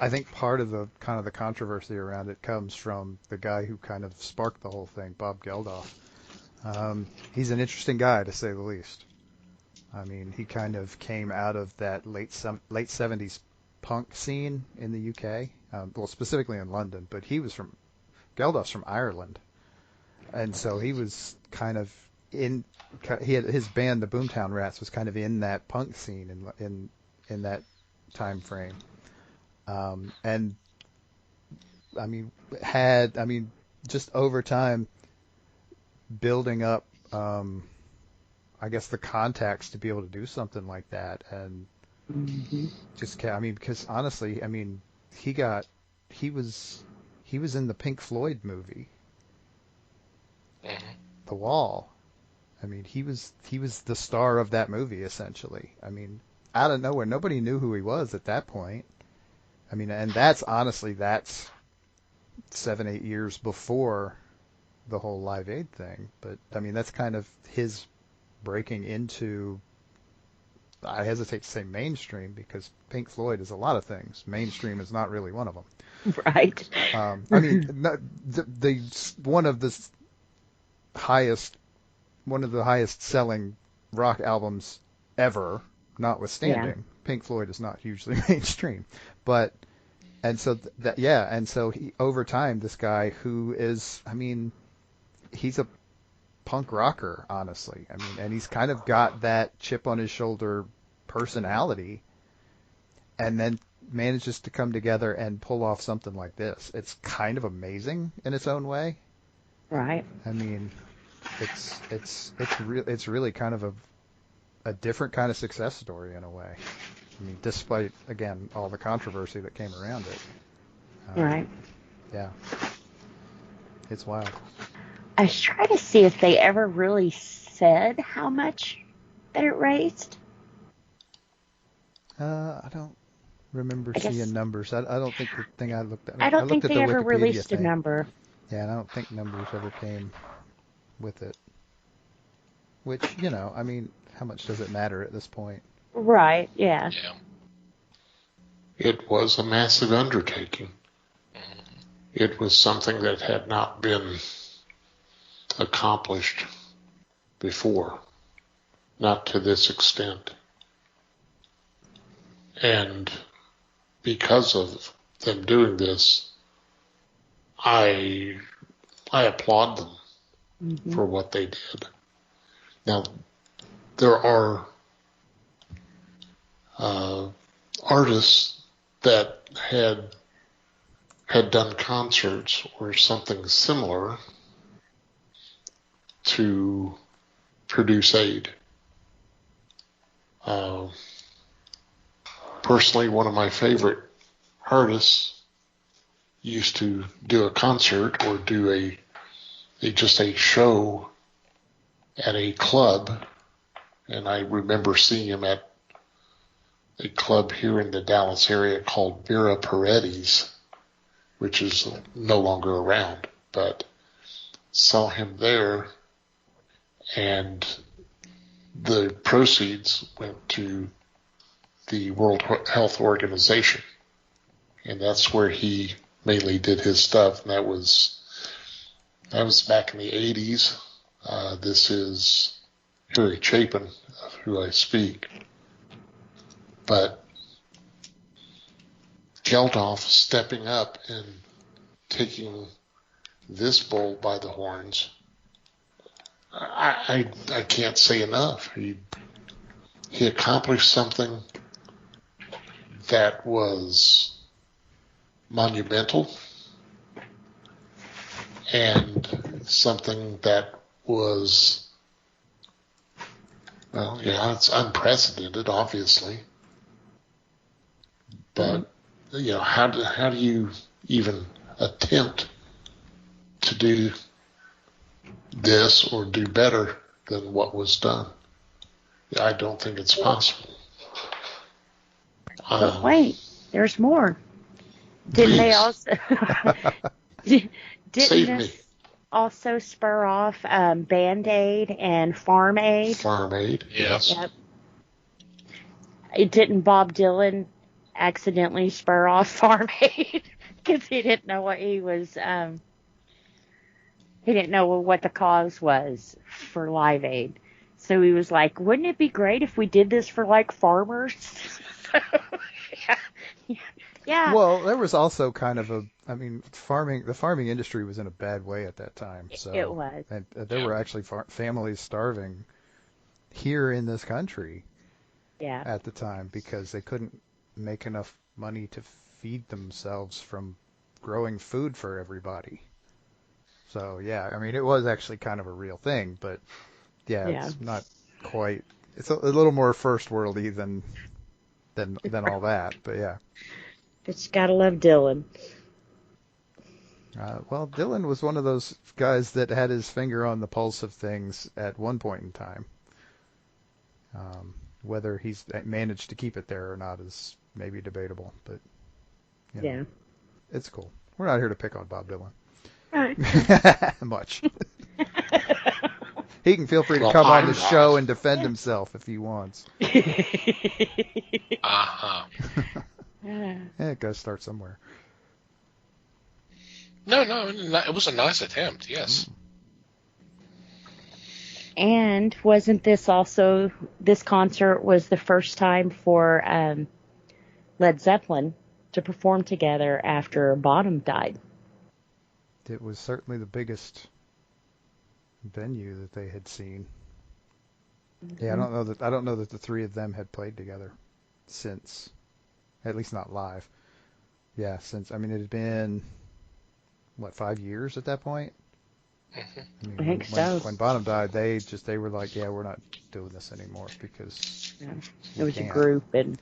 I think part of the kind of the controversy around it comes from the guy who kind of sparked the whole thing, Bob Geldof. He's an interesting guy, to say the least. I mean, he kind of came out of that late 70s punk scene in the UK, well, specifically in London, but Geldof's from Ireland. And so he was kind of he had his band, the Boomtown Rats, was kind of in that punk scene in that time frame. And I mean, just over time, building up, I guess, the contacts to be able to do something like that, and because honestly, I mean, he was in the Pink Floyd movie, The Wall. I mean, he was the star of that movie, essentially. I mean, out of nowhere, nobody knew who he was at that point. I mean, and that's 7-8 years before the whole Live Aid thing. But I mean, that's kind of his breaking into, I hesitate to say mainstream, because Pink Floyd is a lot of things. Mainstream is not really one of them. Right. I mean, one of the highest selling rock albums ever, notwithstanding. Pink Floyd is not hugely mainstream, but he, over time, this guy who is, I mean, he's a punk rocker, honestly. I mean, and he's kind of got that chip on his shoulder personality, and then manages to come together and pull off something like this. It's kind of amazing in its own way. Right. I mean, it's really kind of a different kind of success story in a way. I mean, despite, again, all the controversy that came around it. Right. Yeah. It's wild. I was trying to see if they ever really said how much that it raised. I don't remember seeing numbers. I don't think the thing I looked at. I don't think at they the ever Wikipedia released thing. a number. Yeah, and I don't think numbers ever came with it. Which, I mean, how much does it matter at this point? Right, yeah. It was a massive undertaking. It was something that had not been accomplished before, not to this extent. And because of them doing this, I applaud them for what they did. Now, there are artists that had done concerts or something similar to produce aid. Personally, one of my favorite artists used to do a concert or do just a show at a club, and I remember seeing him at a club here in the Dallas area called Vera Paredes, which is no longer around, but saw him there, and the proceeds went to the World Health Organization, and that's where he mainly did his stuff, and that was back in the 80s. This is Harry Chapin, of who I speak. But Geldof stepping up and taking this bull by the horns, I can't say enough. he accomplished something that was monumental and something that was, well, yeah, it's unprecedented, obviously. But, how do you even attempt to do this or do better than what was done? I don't think it's possible. But wait, there's more. Didn't they also? Didn't Save this me. also spur off Band-Aid and Farm Aid? Farm Aid, yes. Yep. It didn't Bob Dylan accidentally spur off Farm Aid because he didn't know what he was. He didn't know what the cause was for Live Aid. So he was like, "Wouldn't it be great if we did this for like farmers?" Yeah. Well, there was also kind of the farming industry was in a bad way at that time. So It was. and there were actually families starving here in this country Yeah. at the time because they couldn't make enough money to feed themselves from growing food for everybody. So yeah, it was actually kind of a real thing, but yeah. It's not quite. It's a little more first worldy than all that, but yeah. But you gotta love Dylan. Well, Dylan was one of those guys that had his finger on the pulse of things at one point in time. Whether he's managed to keep it there or not is maybe debatable, but Yeah. It's cool. We're not here to pick on Bob Dylan. Right. Much. He can feel free to come on the show and defend himself if he wants. Uh-huh. Yeah, it gotta start somewhere. No, it was a nice attempt, yes. And wasn't this also, this concert was the first time for Led Zeppelin to perform together after Bonham died? It was certainly the biggest venue that they had seen. Mm-hmm. Yeah, I don't know that the three of them had played together since, at least not live. Yeah, since it had been 5 years at that point. Mm-hmm. I think so. When Bonham died, they were like, yeah, we're not doing this anymore because it was a group and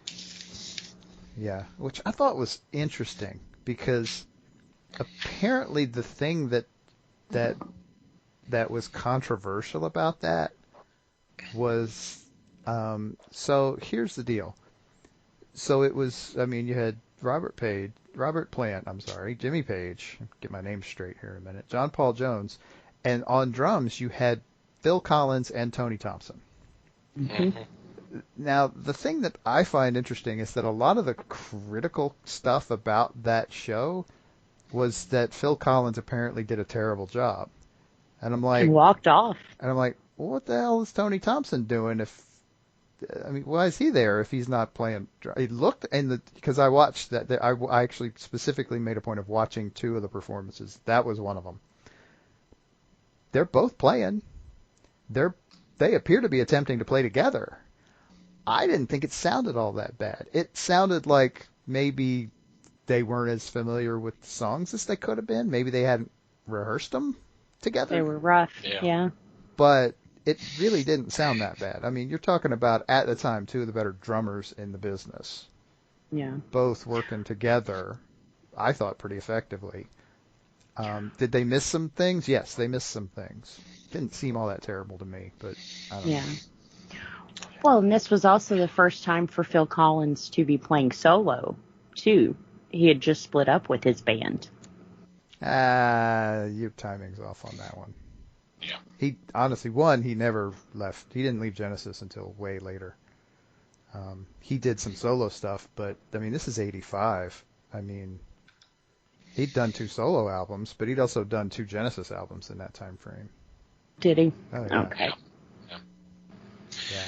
yeah, which I thought was interesting because apparently the thing that was controversial about that was so here's the deal. So it was, you had Robert Plant, Jimmy Page, get my name straight here in a minute, John Paul Jones, and on drums you had Phil Collins and Tony Thompson. Mm-hmm. Now, the thing that I find interesting is that a lot of the critical stuff about that show was that Phil Collins apparently did a terrible job. And I'm like... And walked off. And I'm like, well, what the hell is Tony Thompson doing why is he there if he's not playing? It looked, because I watched that, I actually specifically made a point of watching two of the performances. That was one of them. They're both playing. They appear to be attempting to play together. I didn't think it sounded all that bad. It sounded like maybe they weren't as familiar with the songs as they could have been. Maybe they hadn't rehearsed them together. They were rough, yeah. But it really didn't sound that bad. You're talking about, at the time, two of the better drummers in the business. Yeah. Both working together, I thought, pretty effectively. Did they miss some things? Yes, they missed some things. Didn't seem all that terrible to me, but I don't know. Well, and this was also the first time for Phil Collins to be playing solo, too. He had just split up with his band. Your timing's off on that one. Yeah. He honestly, he never left. He didn't leave Genesis until way later. He did some solo stuff, but this is '85. He'd done 2 solo albums, but he'd also done 2 Genesis albums in that time frame. Did he? Oh, yeah. Okay. Yeah.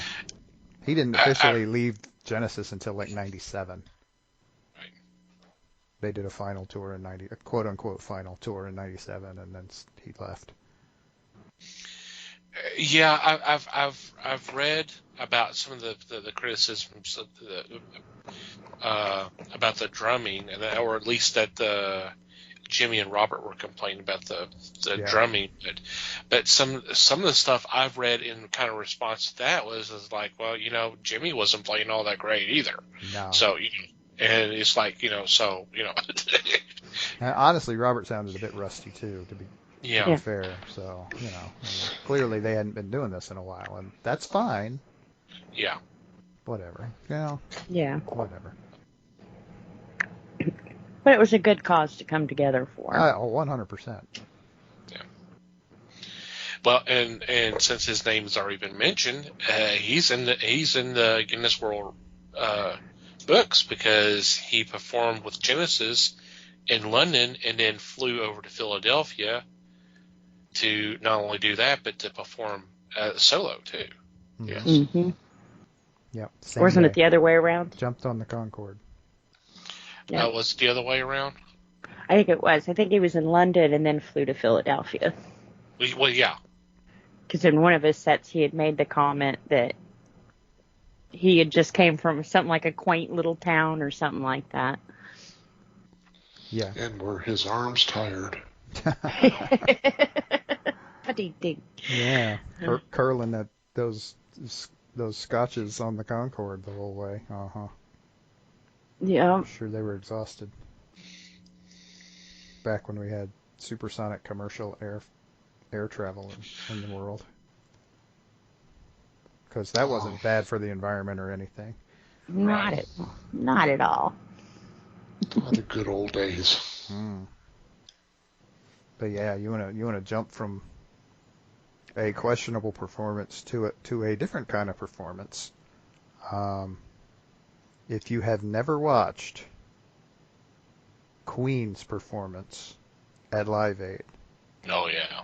He didn't officially leave Genesis until like '97. Right. They did a final tour in a quote unquote final tour in '97, and then he left. Yeah, I've read about some of the criticisms of about the drumming, or at least that Jimmy and Robert were complaining about the Yeah. drumming, but some of the stuff I've read in kind of response to that is like, well, Jimmy wasn't playing all that great either. No. So and it's like, so And honestly, Robert sounded a bit rusty too, to be yeah, fair. So, I mean, clearly they hadn't been doing this in a while, and that's fine. yeah. Whatever. Yeah. Whatever. But it was a good cause to come together for. 100%. Well, and since his name's already been mentioned, he's in the Guinness World books because he performed with Genesis in London and then flew over to Philadelphia to not only do that but to perform solo too. Yes. Mm-hmm. Yep. Same Wasn't day. it the other way around? Jumped on the Concorde. Yeah. Was it the other way around? I think it was. I think he was in London and then flew to Philadelphia. Well, yeah. Because in one of his sets, he had made the comment that he had just came from something like a quaint little town or something like that. Yeah. And were his arms tired? Yeah. Curling at those scotches on the Concorde the whole way. Yeah. I'm sure they were exhausted. Back when we had supersonic commercial air travel in the world. Because that wasn't bad for the environment or anything. Not at all. Oh, the good old days. But yeah, you wanna jump from a questionable performance to a different kind of performance. If you have never watched Queen's performance at Live Aid, Oh yeah.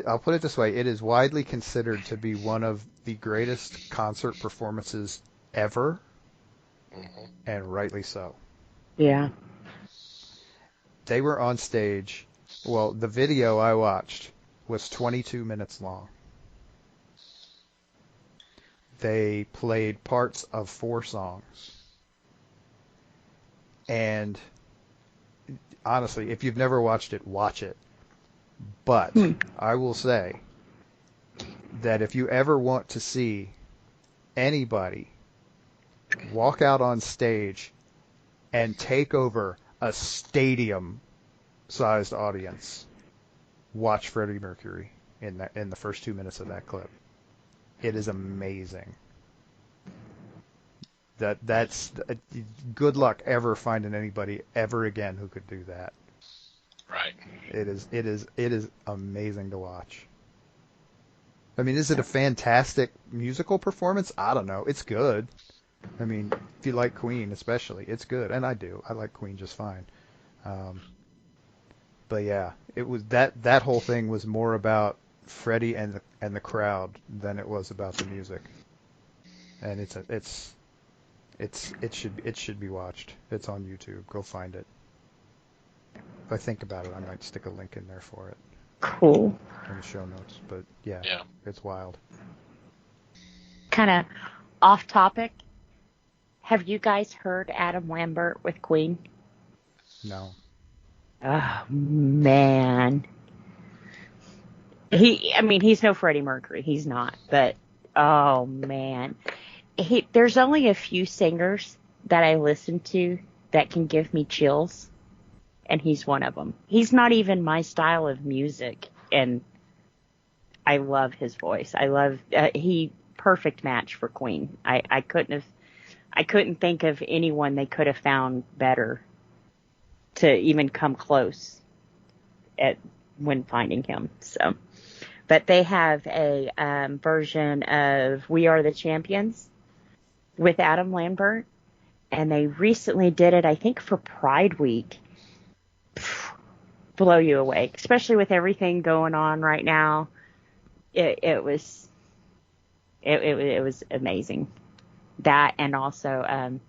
I'll put it this way, it is widely considered to be one of the greatest concert performances ever, and rightly so. Yeah. They were on stage. Well, the video I watched was 22 minutes long. They played parts of 4 songs. And honestly, if you've never watched it, watch it. But I will say that if you ever want to see anybody walk out on stage and take over a stadium-sized audience, watch Freddie Mercury in the first 2 minutes of that clip. It is amazing. That's good luck ever finding anybody ever again who could do that. Right. It is amazing to watch. I mean, is it a fantastic musical performance? I don't know. It's good. I mean, if you like Queen especially, it's good, and I do. I like Queen just fine. But yeah, it was that whole thing was more about Freddie and the crowd than it was about the music. And it should be watched. It's on YouTube. Go find it. If I think about it, I might stick a link in there for it. Cool. In the show notes. But yeah. It's wild. Kind of off topic. Have you guys heard Adam Lambert with Queen? No. Oh, man. He's no Freddie Mercury. He's not. But, oh, man. There's only a few singers that I listen to that can give me chills, and he's one of them. He's not even my style of music, and I love his voice. Perfect match for Queen. I couldn't think of anyone they could have found better to even come close when finding him. So, but they have a version of "We Are the Champions" with Adam Lambert, and they recently did it, I think, for Pride Week. Blow you away, especially with everything going on right now. It was amazing. That, and also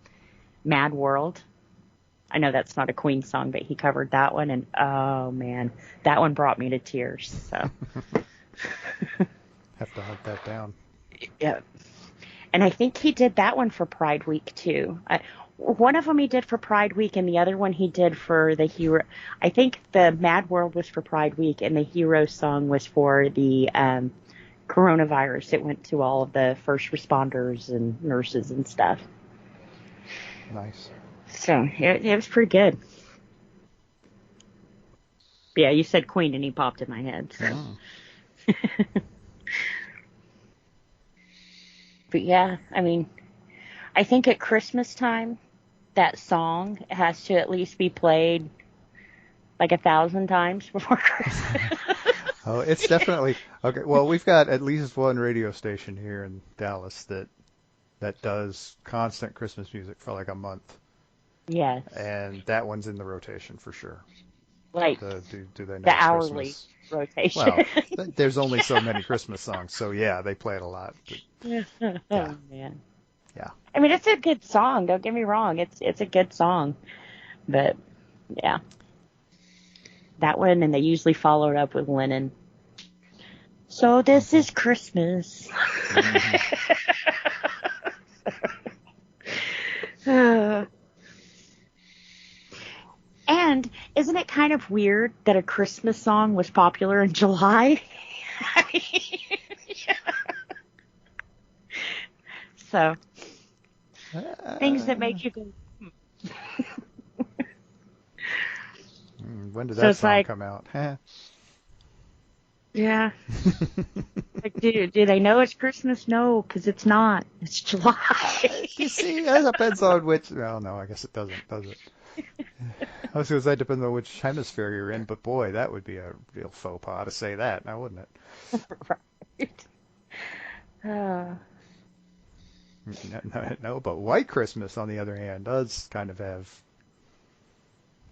Mad World. I know that's not a Queen song, but he covered that one, and oh man, that one brought me to tears. So Have to hunt that down. yeah, and I think he did that one for Pride Week too. One of them he did for Pride Week, and the other one he did for the hero. I think the Mad World was for Pride Week, and the hero song was for the coronavirus. It went to all of the first responders and nurses and stuff. Nice. So it was pretty good. But yeah, you said Queen, and he popped in my head. So. But yeah, I mean, I think at Christmas time, that song has to at least be played like 1,000 times before Christmas. Oh, it's definitely okay. Well, we've got at least one radio station here in Dallas that does constant Christmas music for like a month. Yes. And that one's in the rotation for sure. Like do they know the it's hourly Christmas? rotation. Well, there's only so many Christmas songs, so yeah, they play it a lot. But, Oh man. Yeah. I mean, it's a good song. Don't get me wrong. It's a good song, but yeah, that one, and they usually follow it up with Lennon. So this is Christmas. And isn't it kind of weird that a Christmas song was popular in July? So, things that make you go. When did So that it's song like- come out? Yeah. Like, do they know it's Christmas? No, because it's not. It's July. You see, that depends on which. Well, no, I guess it doesn't, does it? I was going to say it depends on which hemisphere you're in, but boy, that would be a real faux pas to say that, now wouldn't it? Right. No, but White Christmas, on the other hand, does kind of have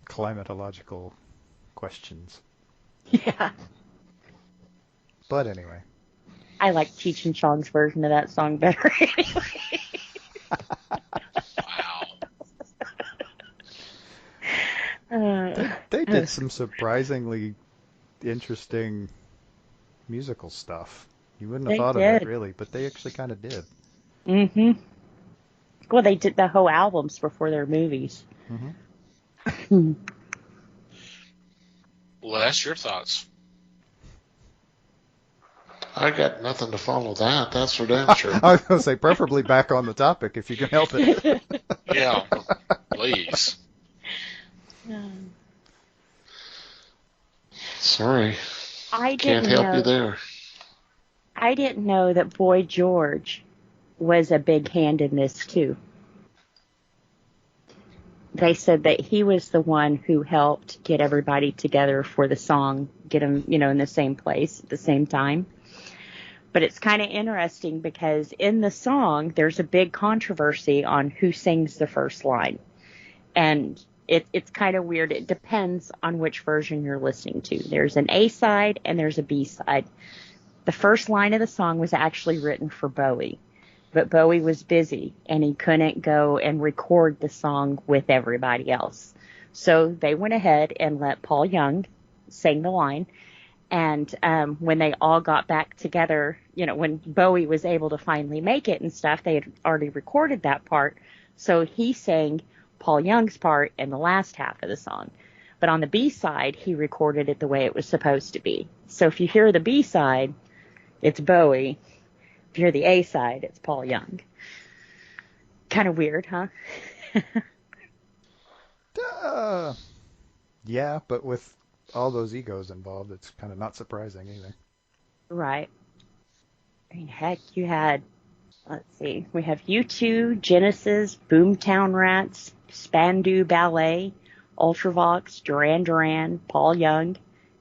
climatological questions. Yeah. But anyway. I like Cheech and Chong's version of that song better anyway. Wow. They did some surprisingly interesting musical stuff. You wouldn't have They thought of did. it, really, but they actually kind of did. Mm-hmm. Well, they did the whole albums before their movies. Mm-hmm. Well, that's your thoughts. I got nothing to follow that. That's for damn sure. I was going to say, preferably back on the topic if you can help it. Yeah, please. Sorry, I can't didn't help you know. there. I didn't know that Boy George was a big hand in this too. They said that he was the one who helped get everybody together for the song, get them, in the same place at the same time. But it's kind of interesting because in the song, there's a big controversy on who sings the first line. And it's kind of weird. It depends on which version you're listening to. There's an A side and there's a B side. The first line of the song was actually written for Bowie, but Bowie was busy and he couldn't go and record the song with everybody else. So they went ahead and let Paul Young sing the line. And when they all got back together, when Bowie was able to finally make it and stuff, they had already recorded that part. So he sang Paul Young's part in the last half of the song. But on the B side, he recorded it the way it was supposed to be. So if you hear the B side, it's Bowie. If you hear the A side, it's Paul Young. Kind of weird, huh? Yeah, but with all those egos involved, it's kind of not surprising either. Right. I mean, heck, you had, let's see, we have U2, Genesis, Boomtown Rats, Spandau Ballet, Ultravox, Duran Duran, Paul Young,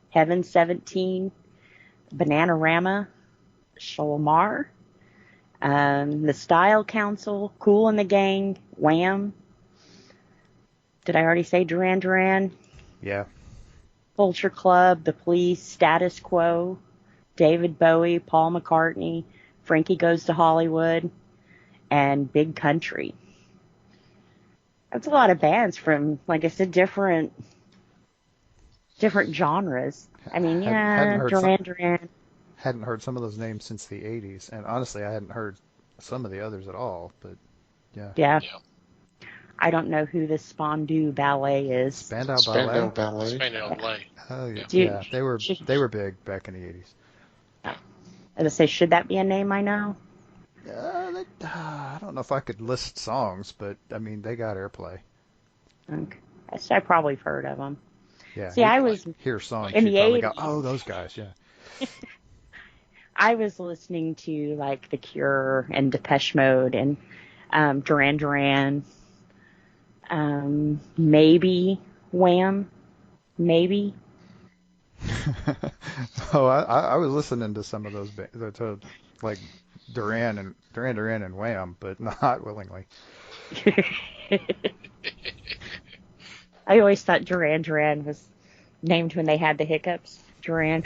Heaven 17, Bananarama, Shalamar, the Style Council, Kool and the Gang, Wham. Did I already say Duran Duran? Yeah. Culture Club, The Police, Status Quo, David Bowie, Paul McCartney, Frankie Goes to Hollywood, and Big Country. That's a lot of bands from, like I said, different genres. I mean, Hadn't yeah, heard Duran Duran. hadn't heard some of those names since the 80s, and honestly, I hadn't heard some of the others at all. But yeah, Yeah. Yeah. I don't know who the Spandau Ballet is. Spandau Spandau Ballet. Ballet. Spandau Ballet. Oh yeah, Dude, yeah, they were big back in the 80s. As I say, should that be a name I know? I don't know if I could list songs, but I mean, they got airplay. Okay. I probably have heard of them. Yeah. See, I was hear songs, in you'd the probably 80s. go, "Oh, those guys." Yeah. I was listening to like The Cure and Depeche Mode and Duran Duran, maybe Wham, maybe. Oh, I was listening to some of those to like Duran and Wham, but not willingly. I always thought Duran Duran was named when they had the hiccups. Duran.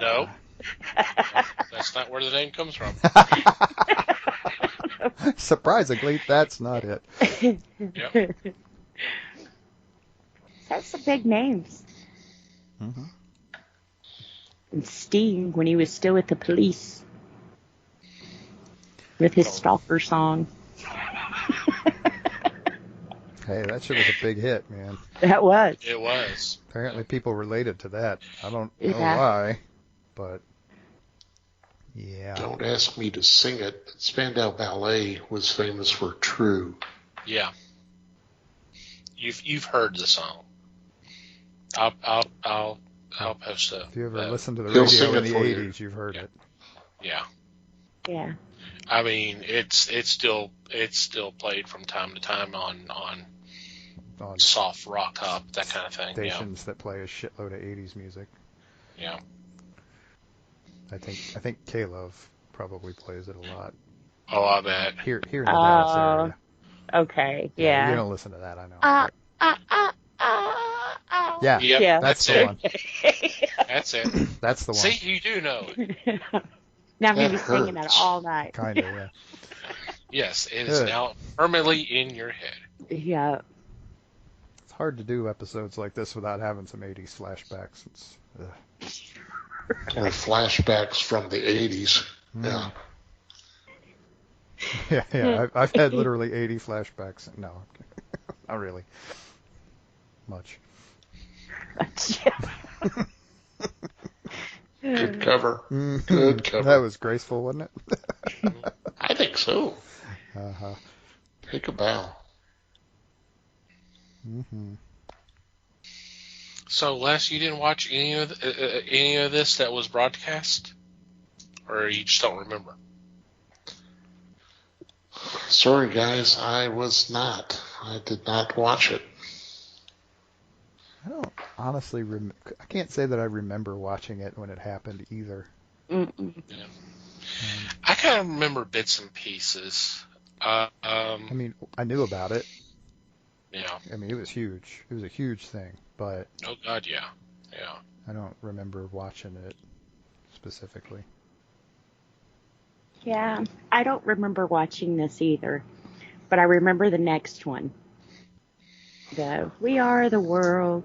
No. That's not where the name comes from. Surprisingly, that's not it. Yep. That's some big names. Mm-hmm. And Sting, when he was still with the Police, with his Stalker song. Hey, that shit was a big hit, man. That was. It was. Apparently, people related to that. I don't know Yeah. why, but yeah. Don't ask me to sing it, but Spandau Ballet was famous for True. Yeah. You've heard the song. I'll post a. If you ever listened to the He'll sing radio in it the for you. 80s, you've heard it. Yeah. Yeah. I mean, it's still played from time to time on On soft rock hop, that kind of thing. stations that play a shitload of 80s music. Yeah. I think K-Love probably plays it a lot. Oh, I bet. Here in the Dallas area. Okay. Yeah. You don't listen to that, I know. Yeah, Yep, Yeah. that's that's the it. one. That's it. That's the one. See, you do know it. Now I'm going to That be singing that hurts. all night. Kind of, yeah. Yes, it is Good. now permanently in your head. Yeah. It's hard to do episodes like this without having some 80s flashbacks. It's, Or flashbacks from the 80s. Yeah. yeah. I've had literally 80 flashbacks. No, not really. Much. Good cover. Mhm. Good cover. That was graceful, wasn't it? I think so. Uh-huh. Take a bow. Mm-hmm. So, Les, you didn't watch any of this that was broadcast, or you just don't remember? Sorry, guys, I was not. I did not watch it. I don't honestly I can't say that I remember watching it when it happened either. Mm-mm. Yeah. I kind of remember bits and pieces. I mean, I knew about it. Yeah. I mean, it was huge. It was a huge thing, but Oh God, yeah, yeah. I don't remember watching it specifically. Yeah. I don't remember watching this either, but I remember the next one. The We Are the World.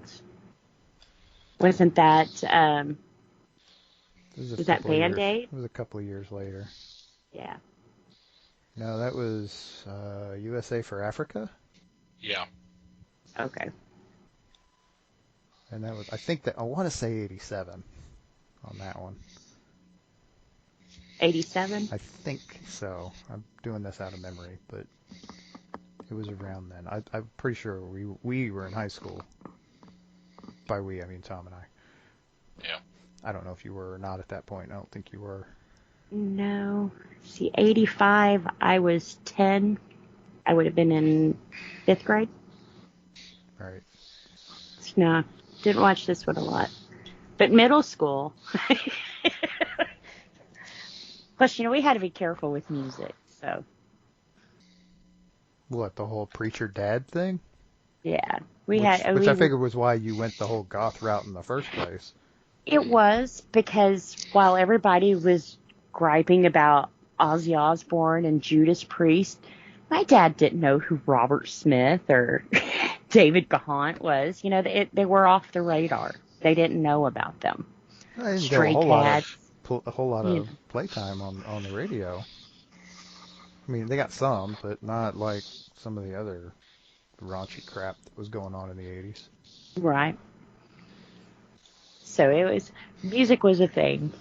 Wasn't that, It was, Was that couple of years- Band-Aid? It was a couple of years later. yeah. No, that was USA for Africa, Yeah. Okay. and that was I want to say 87 on that one. 87? I think so. I'm doing this out of memory, but it was around then. I'm pretty sure we were in high school. By we, I mean Tom and I. Yeah. I don't know if you were or not at that point. I don't think you were. No. See, 85, I was 10. I would have been in 5th grade. Right. No, didn't watch this one a lot. But middle school. Plus, we had to be careful with music. So, What, the whole preacher dad thing? yeah. Which I figured was why you went the whole goth route in the first place. It was because while everybody was griping about Ozzy Osbourne and Judas Priest. My dad didn't know who Robert Smith or David Gahant was. You know, they were off the radar. They didn't know about them. I didn't get Stray Cats. a whole lot of playtime on the radio. I mean, they got some, but not like some of the other raunchy crap that was going on in the 80s. Right. So music was a thing.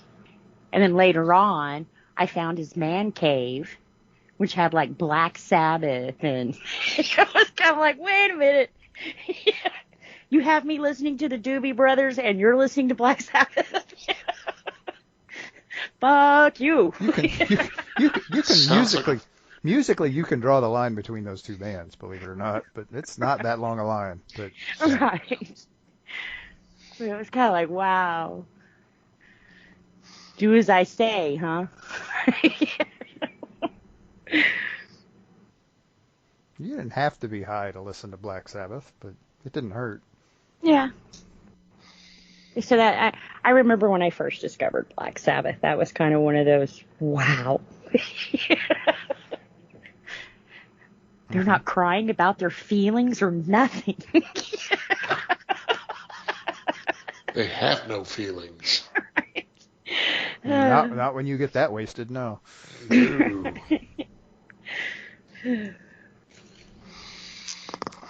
And then later on, I found his man cave, which had like Black Sabbath, and I was kind of like, wait a minute. You have me listening to the Doobie Brothers and you're listening to Black Sabbath? Fuck you. You can musically you can draw the line between those two bands, believe it or not, but it's not that long a line. But right. So it was kind of like, wow. Do as I say, huh? You didn't have to be high to listen to Black Sabbath, but it didn't hurt. Yeah. So that I remember when I first discovered Black Sabbath, that was kind of one of those, wow. They're not crying about their feelings or nothing. They have no feelings. Right. Not when you get that wasted, no. No.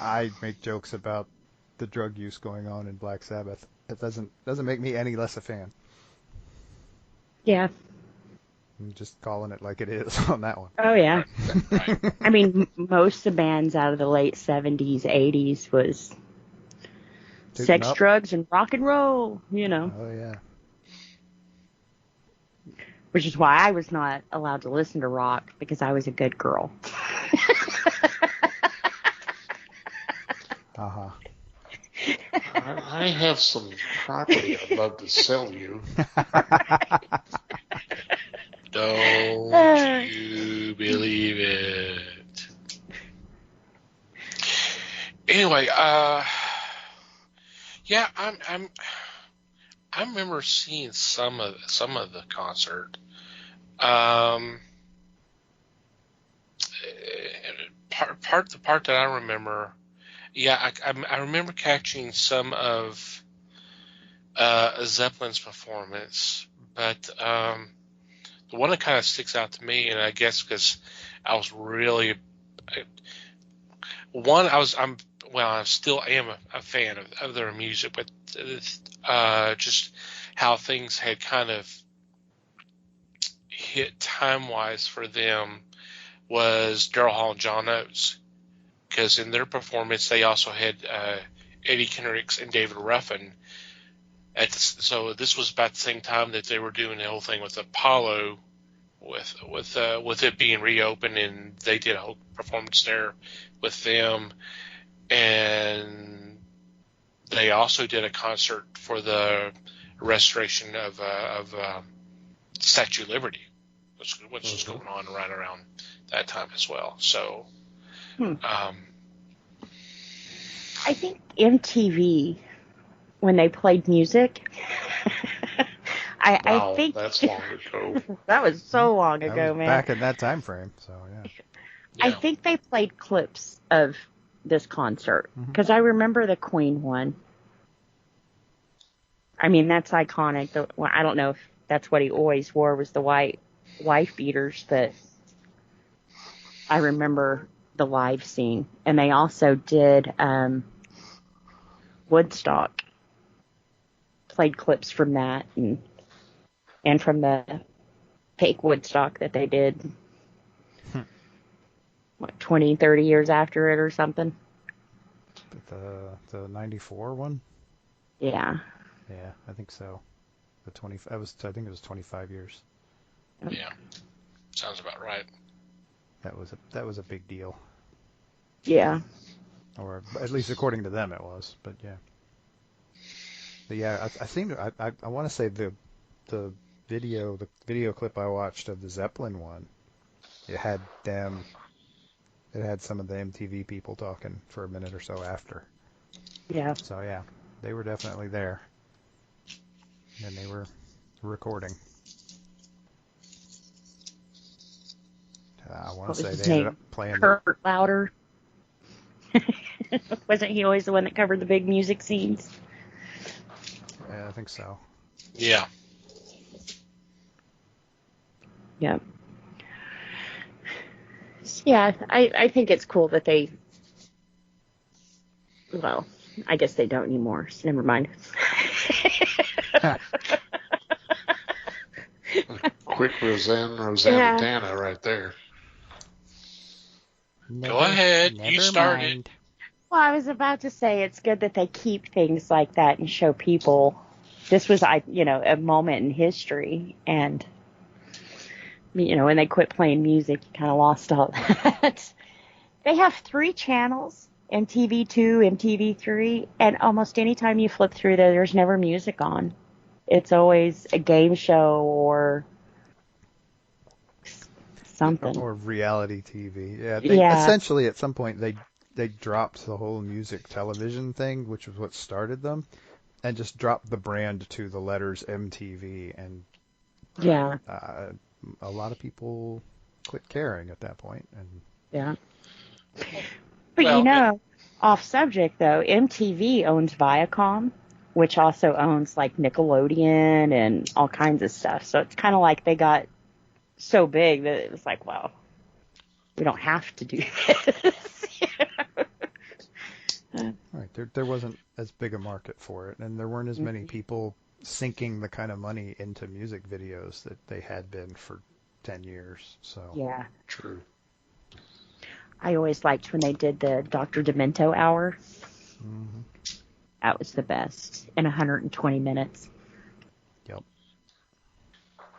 I make jokes about the drug use going on in Black Sabbath. It doesn't make me any less a fan. Yeah. I'm just calling it like it is on that one. Oh, yeah. Right. I mean, most of the bands out of the late 70s, 80s was Tootin' sex, up. drugs, and rock and roll, you know. Oh yeah. Which is why I was not allowed to listen to rock, because I was a good girl. Uh-huh. I have some property I'd love to sell you. Don't you believe it? Anyway, yeah, I remember seeing some of the concert. The part that I remember, yeah, I remember catching some of Zeppelin's performance, but the one that kind of sticks out to me, and I guess because I was really I still am a fan of their music, but just how things had kind of hit time-wise for them was Daryl Hall and John Oates, because in their performance they also had Eddie Kendricks and David Ruffin. So this was about the same time that they were doing the whole thing with Apollo, with it being reopened, and they did a whole performance there with them, and they also did a concert for the restoration of Statue of Liberty, which was going on right around that time as well. So, I think MTV, when they played music, Wow, I think that's long ago. that was so long That ago, was man. back in that time frame, so yeah. I think they played clips of this concert, because I remember the Queen one. I mean, that's iconic. I don't know if that's what he always wore, was the white wife beaters, but I remember the live scene. And they also did Woodstock, played clips from that, and from the fake Woodstock that they did 20, 30 years after it or something. The 94 one? Yeah. Yeah, I think so. I think it was 25 years. Yeah, sounds about right. That was a big deal. Yeah. Or at least according to them it was, but yeah. But yeah, I want to say the video clip I watched of the Zeppelin one, it had some of the MTV people talking for a minute or so after. Yeah. So yeah, they were definitely there. And they were recording. I want What to was say his they ended name? up playing the, Kurt Louder. Wasn't he always the one that covered the big music scenes? yeah, I think so. Yeah. Yeah. Yeah, I think it's cool that they. Well, I guess they don't anymore. So never mind. Quick Rosanna Yeah. Dana right there. Go ahead. You Never started. mind. Well, I was about to say it's good that they keep things like that and show people this was, a moment in history, and when they quit playing music, you kind of lost all that. They have 3 channels: MTV2, MTV3, and almost any time you flip through there, there's never music on. It's always a game show or something. Or reality TV. Yeah, Yeah. essentially at some point they dropped the whole music television thing, which was what started them, and just dropped the brand to the letters MTV, and Yeah. a lot of people quit caring at that point. And Yeah. But Well, off subject though, MTV owns Viacom, which also owns like Nickelodeon and all kinds of stuff. So it's kind of like they got so big that it was like, well, we don't have to do this. right, there wasn't as big a market for it, and there weren't as many people sinking the kind of money into music videos that they had been for 10 years. So Yeah. True. I always liked when they did the Dr. Demento hour. mhm. That was the best in 120 minutes. Yep.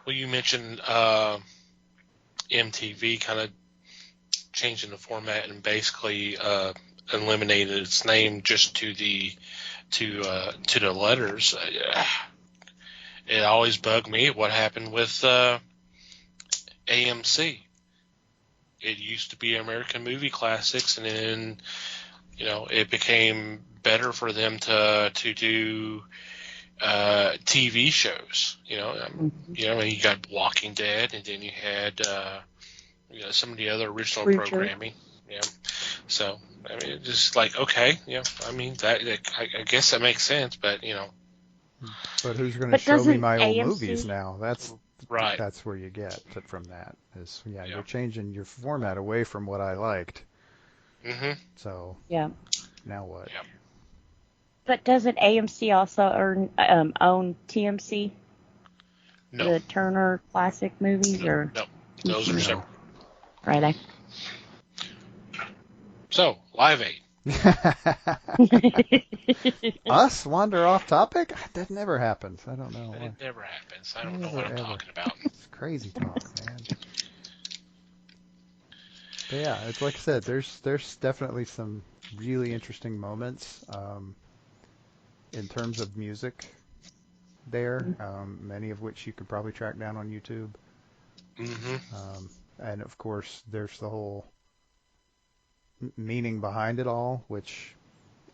well, you mentioned MTV kind of changing the format and basically eliminated its name just to the letters. It always bugged me what happened with AMC. It used to be American Movie Classics, and then it became better for them to do TV shows. You got Walking Dead, and then you had some of the other original Preacher. programming. Yeah, so I mean, it's just like okay, I mean that I guess that makes sense, but But who's going to But show me doesn't my old AMC movies now? right. That's where you get it from that. Is Yeah. you're changing your format away from what I liked. Mm-hmm. So Yeah. now what? Yeah. But doesn't AMC also own TMC? No, The Turner Classic Movies or no, those are TCM? separate. Right. So Live Aid. Us wander off topic? That never happens. I don't know why. It never happens. I don't know what I'm Ever. talking about. It's crazy talk, man. But yeah, it's like I said. There's definitely some really interesting moments in terms of music there. Many of which you could probably track down on YouTube. Mm-hmm. And of course, there's the whole meaning behind it all, which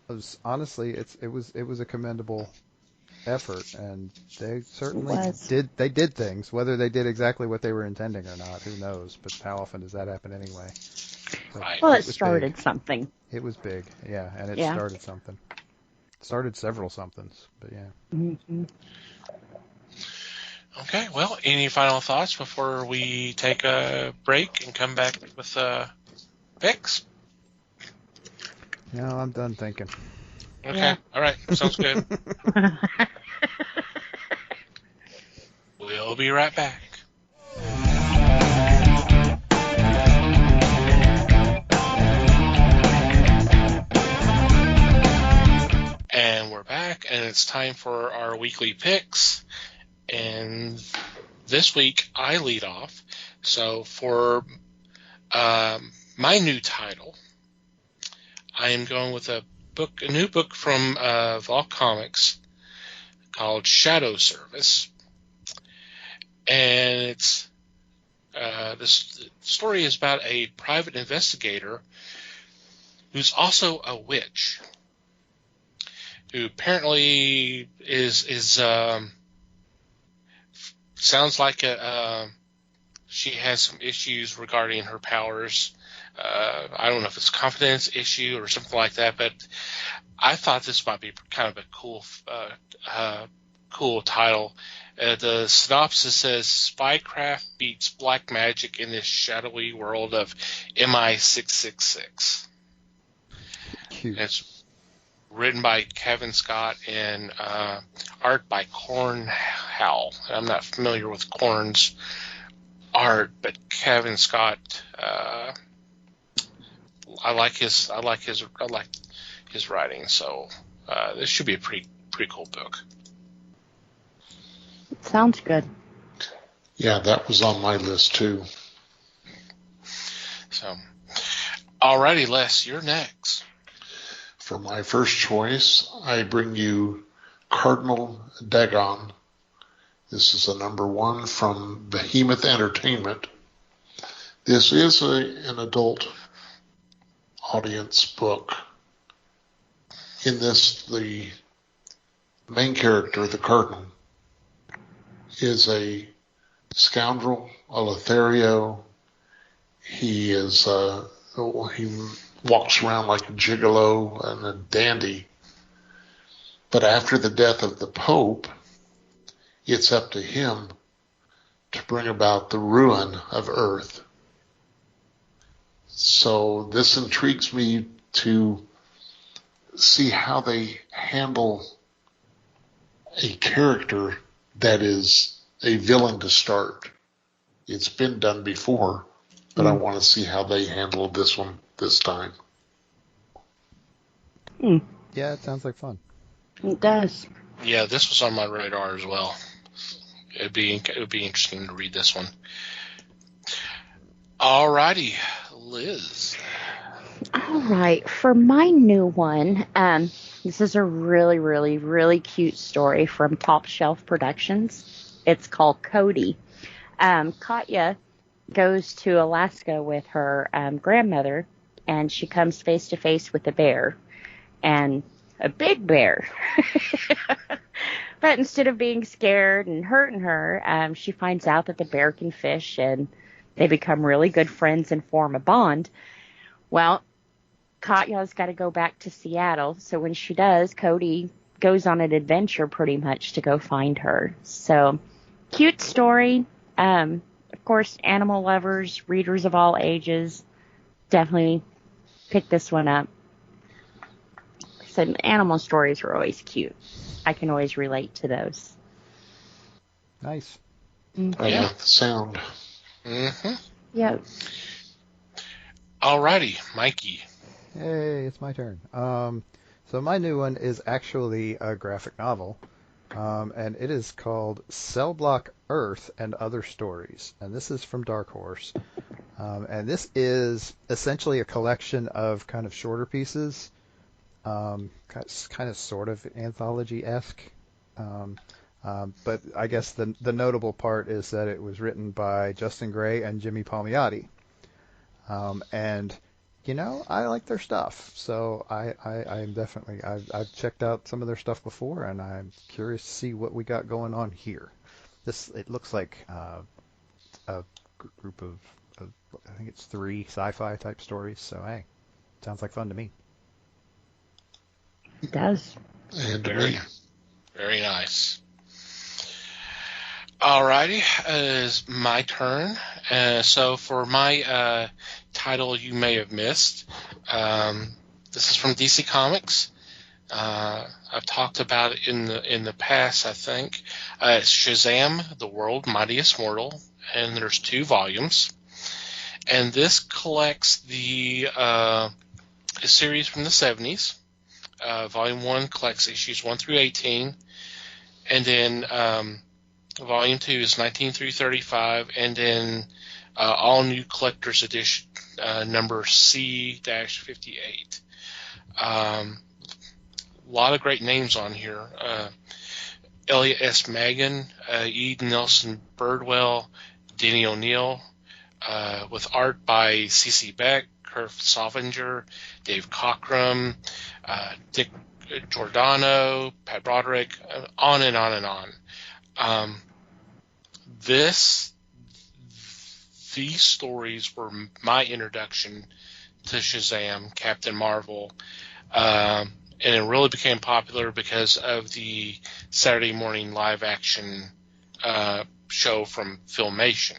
was honestly, it was a commendable effort, and they certainly did things. Whether they did exactly what they were intending or not, who knows? But how often does that happen anyway? But Right. Well, it was started big. something. It was big, yeah, and it Yeah. started something. Started several somethings, but yeah. Mm-hmm. Okay. Well, any final thoughts before we take a break and come back with picks? No, I'm done thinking. Okay. Yeah. All right. Sounds good. We'll be right back. And we're back, and it's time for our weekly picks. And this week I lead off. So for my new title, I am going with a new book from Vol Comics called Shadow Service. And it's this story is about a private investigator who's also a witch, who apparently is sounds like she has some issues regarding her powers. I don't know if it's a confidence issue or something like that, but I thought this might be kind of a cool title. The synopsis says, Spycraft beats black magic in this shadowy world of MI666. Cute. It's written by Kevin Scott and art by Corn Howell. I'm not familiar with Corn's art, but Kevin Scott, I like his writing. So this should be a pretty cool book. Sounds good. Yeah, that was on my list too. So, alrighty, Les, you're next. For my first choice, I bring you Cardinal Dagon. This is a #1 from Behemoth Entertainment. This is an adult audience book. In this, the main character, the Cardinal, is a scoundrel, a Lothario. He is he walks around like a gigolo and a dandy. But after the death of the Pope, it's up to him to bring about the ruin of Earth. So this intrigues me to see how they handle a character that is a villain to start. It's been done before, but I want to see how they handle this one this time. Yeah, it sounds like fun. It does. Yeah, this was on my radar as well. It would be interesting to read this one. Alrighty, Liz. All right, for my new one, this is a really, really, really cute story from Top Shelf Productions. It's called Cody. Katya goes to Alaska with her grandmother, and she comes face to face with a bear, and a big bear. But instead of being scared and hurting her, she finds out that the bear can fish, and they become really good friends and form a bond. Well, Katya's got to go back to Seattle, so when she does, Cody goes on an adventure pretty much to go find her. So, cute story. Of course, animal lovers, readers of all ages, definitely pick this one up. So, animal stories are always cute. I can always relate to those. Nice. I like the sound. Mm-hmm. Yep. Alrighty, Mikey. Hey, it's my turn. So my new one is actually a graphic novel, and it is called Cell Block Earth and Other Stories, and this is from Dark Horse. And this is essentially a collection of kind of shorter pieces, kind of sort of anthology-esque. But I guess the notable part is that it was written by Justin Gray and Jimmy Palmiotti. And I like their stuff, so I'm definitely I've checked out some of their stuff before, and I'm curious to see what we got going on here. It looks like a group of I think it's 3 sci-fi type stories. So hey, sounds like fun to me. It does. And Very, very nice. Alrighty, it's my turn. So for my title you may have missed, this is from DC Comics. I've talked about it in the past, I think. It's Shazam, the World Mightiest Mortal, and there's 2 volumes. And this collects the series from the 70s. Volume 1 collects issues 1 through 18, and then Volume 2 is 19 through 35, and then all new collector's edition number C-58. A lot of great names on here. Elliot S. Magan, E. Nelson Birdwell, Denny O'Neil, with art by C.C. Beck, Kurt Sauvinger, Dave Cockrum, Dick Giordano, Pat Broderick, on and on and on. This these stories were my introduction to Shazam, Captain Marvel, and it really became popular because of the Saturday morning live action show from Filmation.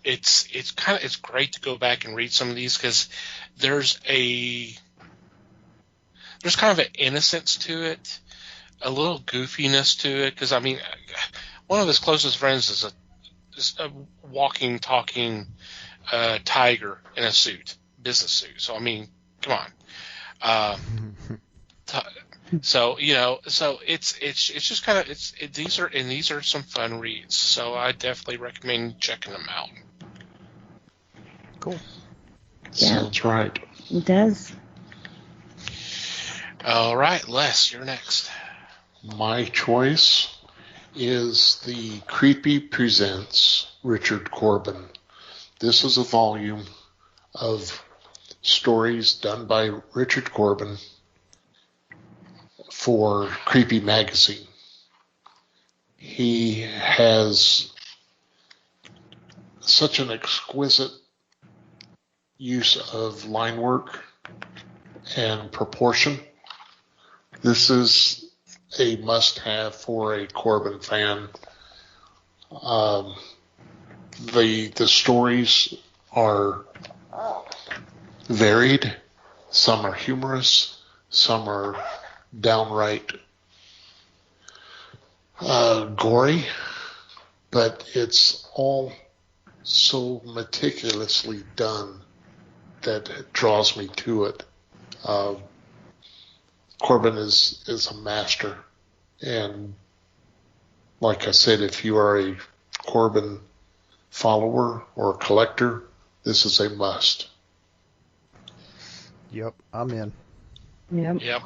It's great to go back and read some of these because there's kind of an innocence to it, a little goofiness to it. Because I mean, one of his closest friends is a walking, talking tiger in a suit, business suit. So I mean, come on. So it's just kind of these are some fun reads. So I definitely recommend checking them out. Cool. Yeah. Sounds right. It does. All right, Les, you're next. My choice is the Creepy Presents Richard Corbin. This is a volume of stories done by Richard Corbin for Creepy Magazine. He has such an exquisite use of line work and proportion. This is a must-have for a Corbin fan. The stories are varied. Some are humorous. Some are downright gory. But it's all so meticulously done that it draws me to it. Corbin is a master. And like I said, if you are a Corbin follower or collector, this is a must. Yep, I'm in. Yep.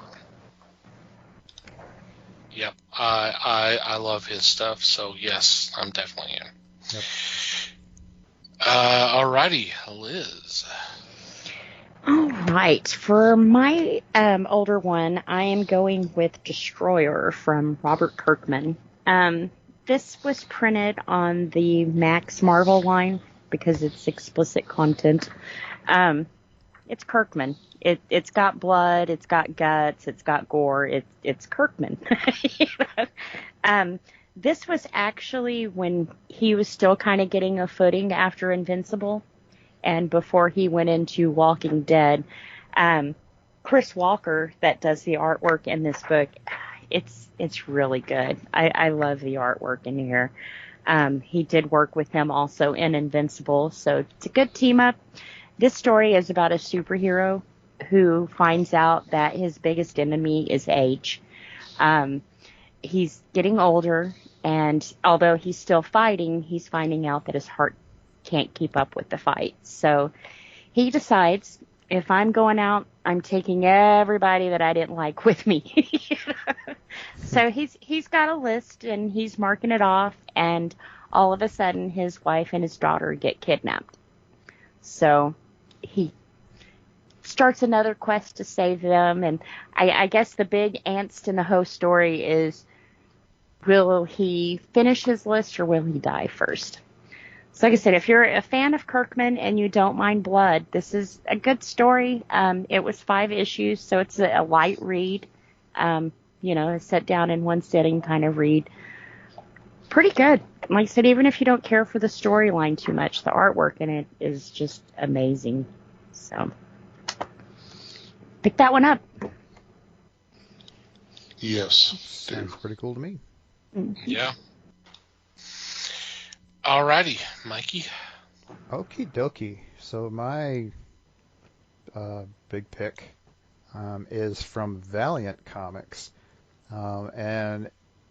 Yep. I love his stuff, so yes, I'm definitely in. Yep. Alrighty, Liz. All right. For my older one, I am going with Destroyer from Robert Kirkman. This was printed on the Max Marvel line because it's explicit content. It's Kirkman. It's got blood, it's got guts, it's got gore. It's Kirkman. This was actually when he was still kind of getting a footing after Invincible, and before he went into Walking Dead. Chris Walker, that does the artwork in this book, it's really good. I love the artwork in here. He did work with him also in Invincible, so it's a good team up. This story is about a superhero who finds out that his biggest enemy is age. He's getting older, and although he's still fighting, he's finding out that his heart can't keep up with the fight. So he decides, if I'm going out, I'm taking everybody that I didn't like with me. So he's got a list, and he's marking it off, and all of a sudden his wife and his daughter get kidnapped. So he starts another quest to save them, and I guess the big angst in the whole story is, will he finish his list or will he die first? So like I said, if you're a fan of Kirkman and you don't mind blood, this is a good story. It was 5 issues, so it's a light read. A sit down in one sitting kind of read. Pretty good. Like I said, even if you don't care for the storyline too much, the artwork in it is just amazing. So pick that one up. Yes. Sounds pretty cool to me. Yeah. Alrighty, Mikey. Okie dokie. So my big pick is from Valiant Comics. And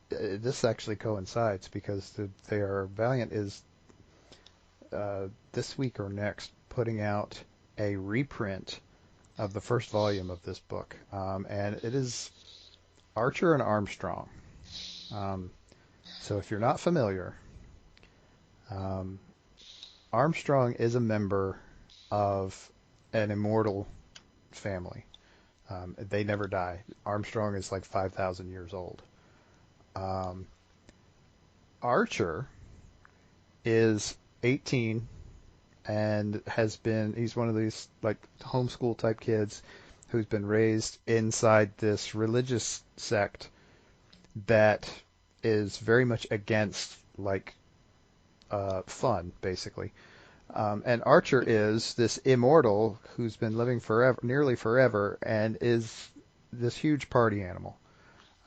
this actually coincides because Valiant is this week or next putting out a reprint of the first volume of this book. And it is Archer and Armstrong. So if you're not familiar, Armstrong is a member of an immortal family. They never die. Armstrong is like 5,000 years old. Archer is 18 and he's one of these like homeschool type kids who's been raised inside this religious sect that is very much against like fun, basically. And Archer is this immortal who's been living forever, nearly forever, and is this huge party animal.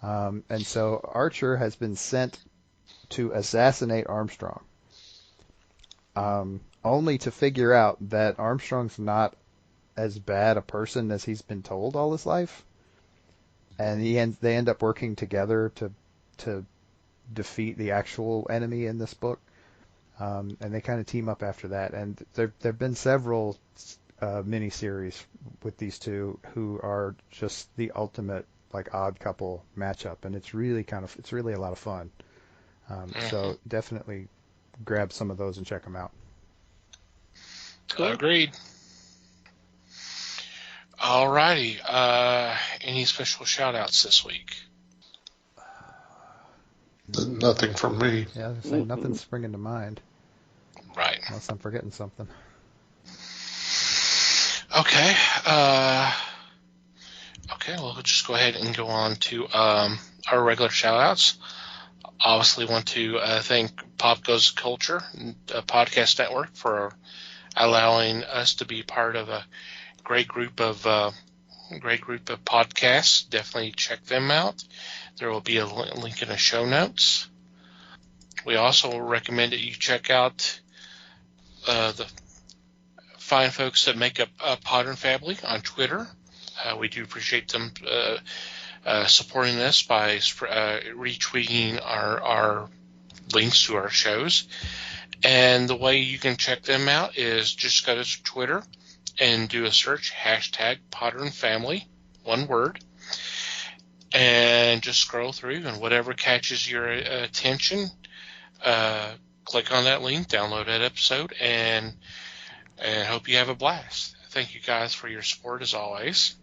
And so Archer has been sent to assassinate Armstrong, only to figure out that Armstrong's not as bad a person as he's been told all his life. And they end up working together to defeat the actual enemy in this book. And they kind of team up after that. And there've been several miniseries with these two who are just the ultimate like odd couple matchup, and it's really a lot of fun. So definitely grab some of those and check them out. Cool. Agreed. Alrighty. Any special shout outs this week? Nothing from me. Yeah, I was gonna say, nothing's springing to mind. Right. Unless I'm forgetting something. Okay. Okay, well, we'll just go ahead and go on to our regular shout-outs. Obviously want to thank Pop Goes Culture, a podcast network, for allowing us to be part of a great group of podcasts. Definitely check them out. There will be a link in the show notes. We also recommend that you check out the fine folks that make up Podern Family on Twitter. We do appreciate them supporting us by retweeting our links to our shows. And the way you can check them out is just go to Twitter and do a search, #PodernFamily, one word, and just scroll through, and whatever catches your attention, click on that link, download that episode, and hope you have a blast. Thank you guys for your support as always.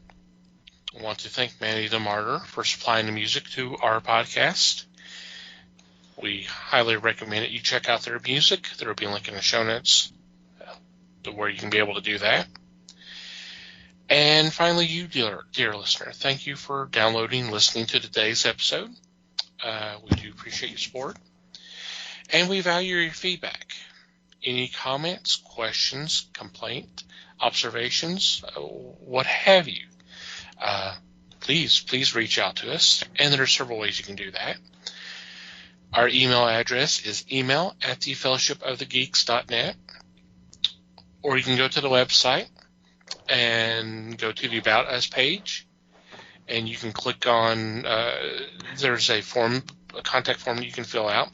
I want to thank Manny the Martyr for supplying the music to our podcast. We highly recommend that you check out their music. There will be a link in the show notes to where you can be able to do that. And finally, you, dear listener, thank you for downloading and listening to today's episode. We do appreciate your support, and we value your feedback. Any comments, questions, complaint, observations, what have you, please reach out to us, and there are several ways you can do that. Our email address is email@thefellowshipofthegeeks.net, or you can go to the website and go to the About Us page, and you can click on, there's a contact form you can fill out,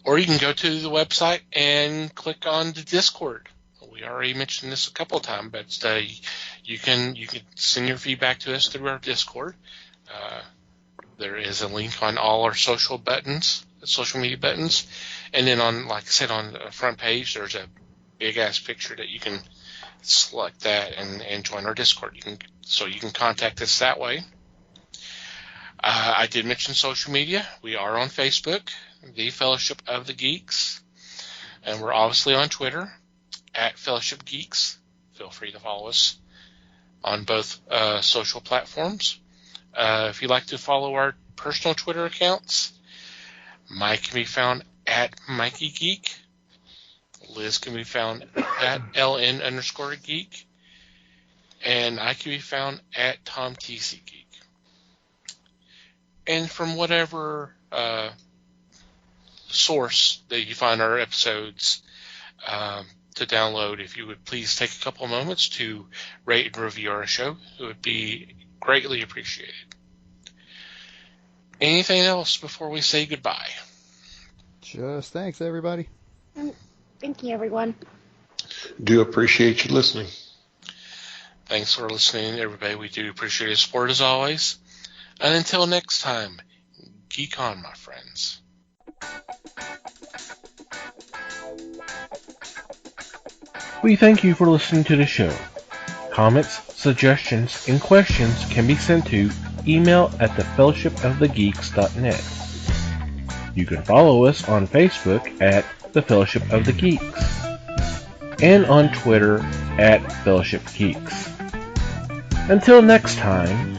or you can go to the website and click on the Discord. We already mentioned this a couple of times, but you can send your feedback to us through our Discord. There is a link on all our social media buttons, and then on, like I said, on the front page, there's a big ass picture that you can select that and join our Discord. So you can contact us that way. I did mention social media. We are on Facebook, The Fellowship of the Geeks, and we're obviously on Twitter @Fellowship Geeks. Feel free to follow us on both social platforms. If you'd like to follow our personal Twitter accounts, Mike can be found @MikeyGeek. Liz can be found @LN_geek. And I can be found @TomTCGeek. And from whatever source that you find our episodes to download, if you would please take a couple moments to rate and review our show, it would be greatly appreciated. Anything else before we say goodbye? Just thanks, everybody. Thank you, everyone. Do appreciate you listening. Thanks for listening, everybody. We do appreciate your support as always. And until next time, geek on, my friends. We thank you for listening to the show. Comments, suggestions, and questions can be sent to email@thefellowshipofthegeeks.net. You can follow us on Facebook the Fellowship of the Geeks, and on Twitter at Fellowship Geeks. Until next time,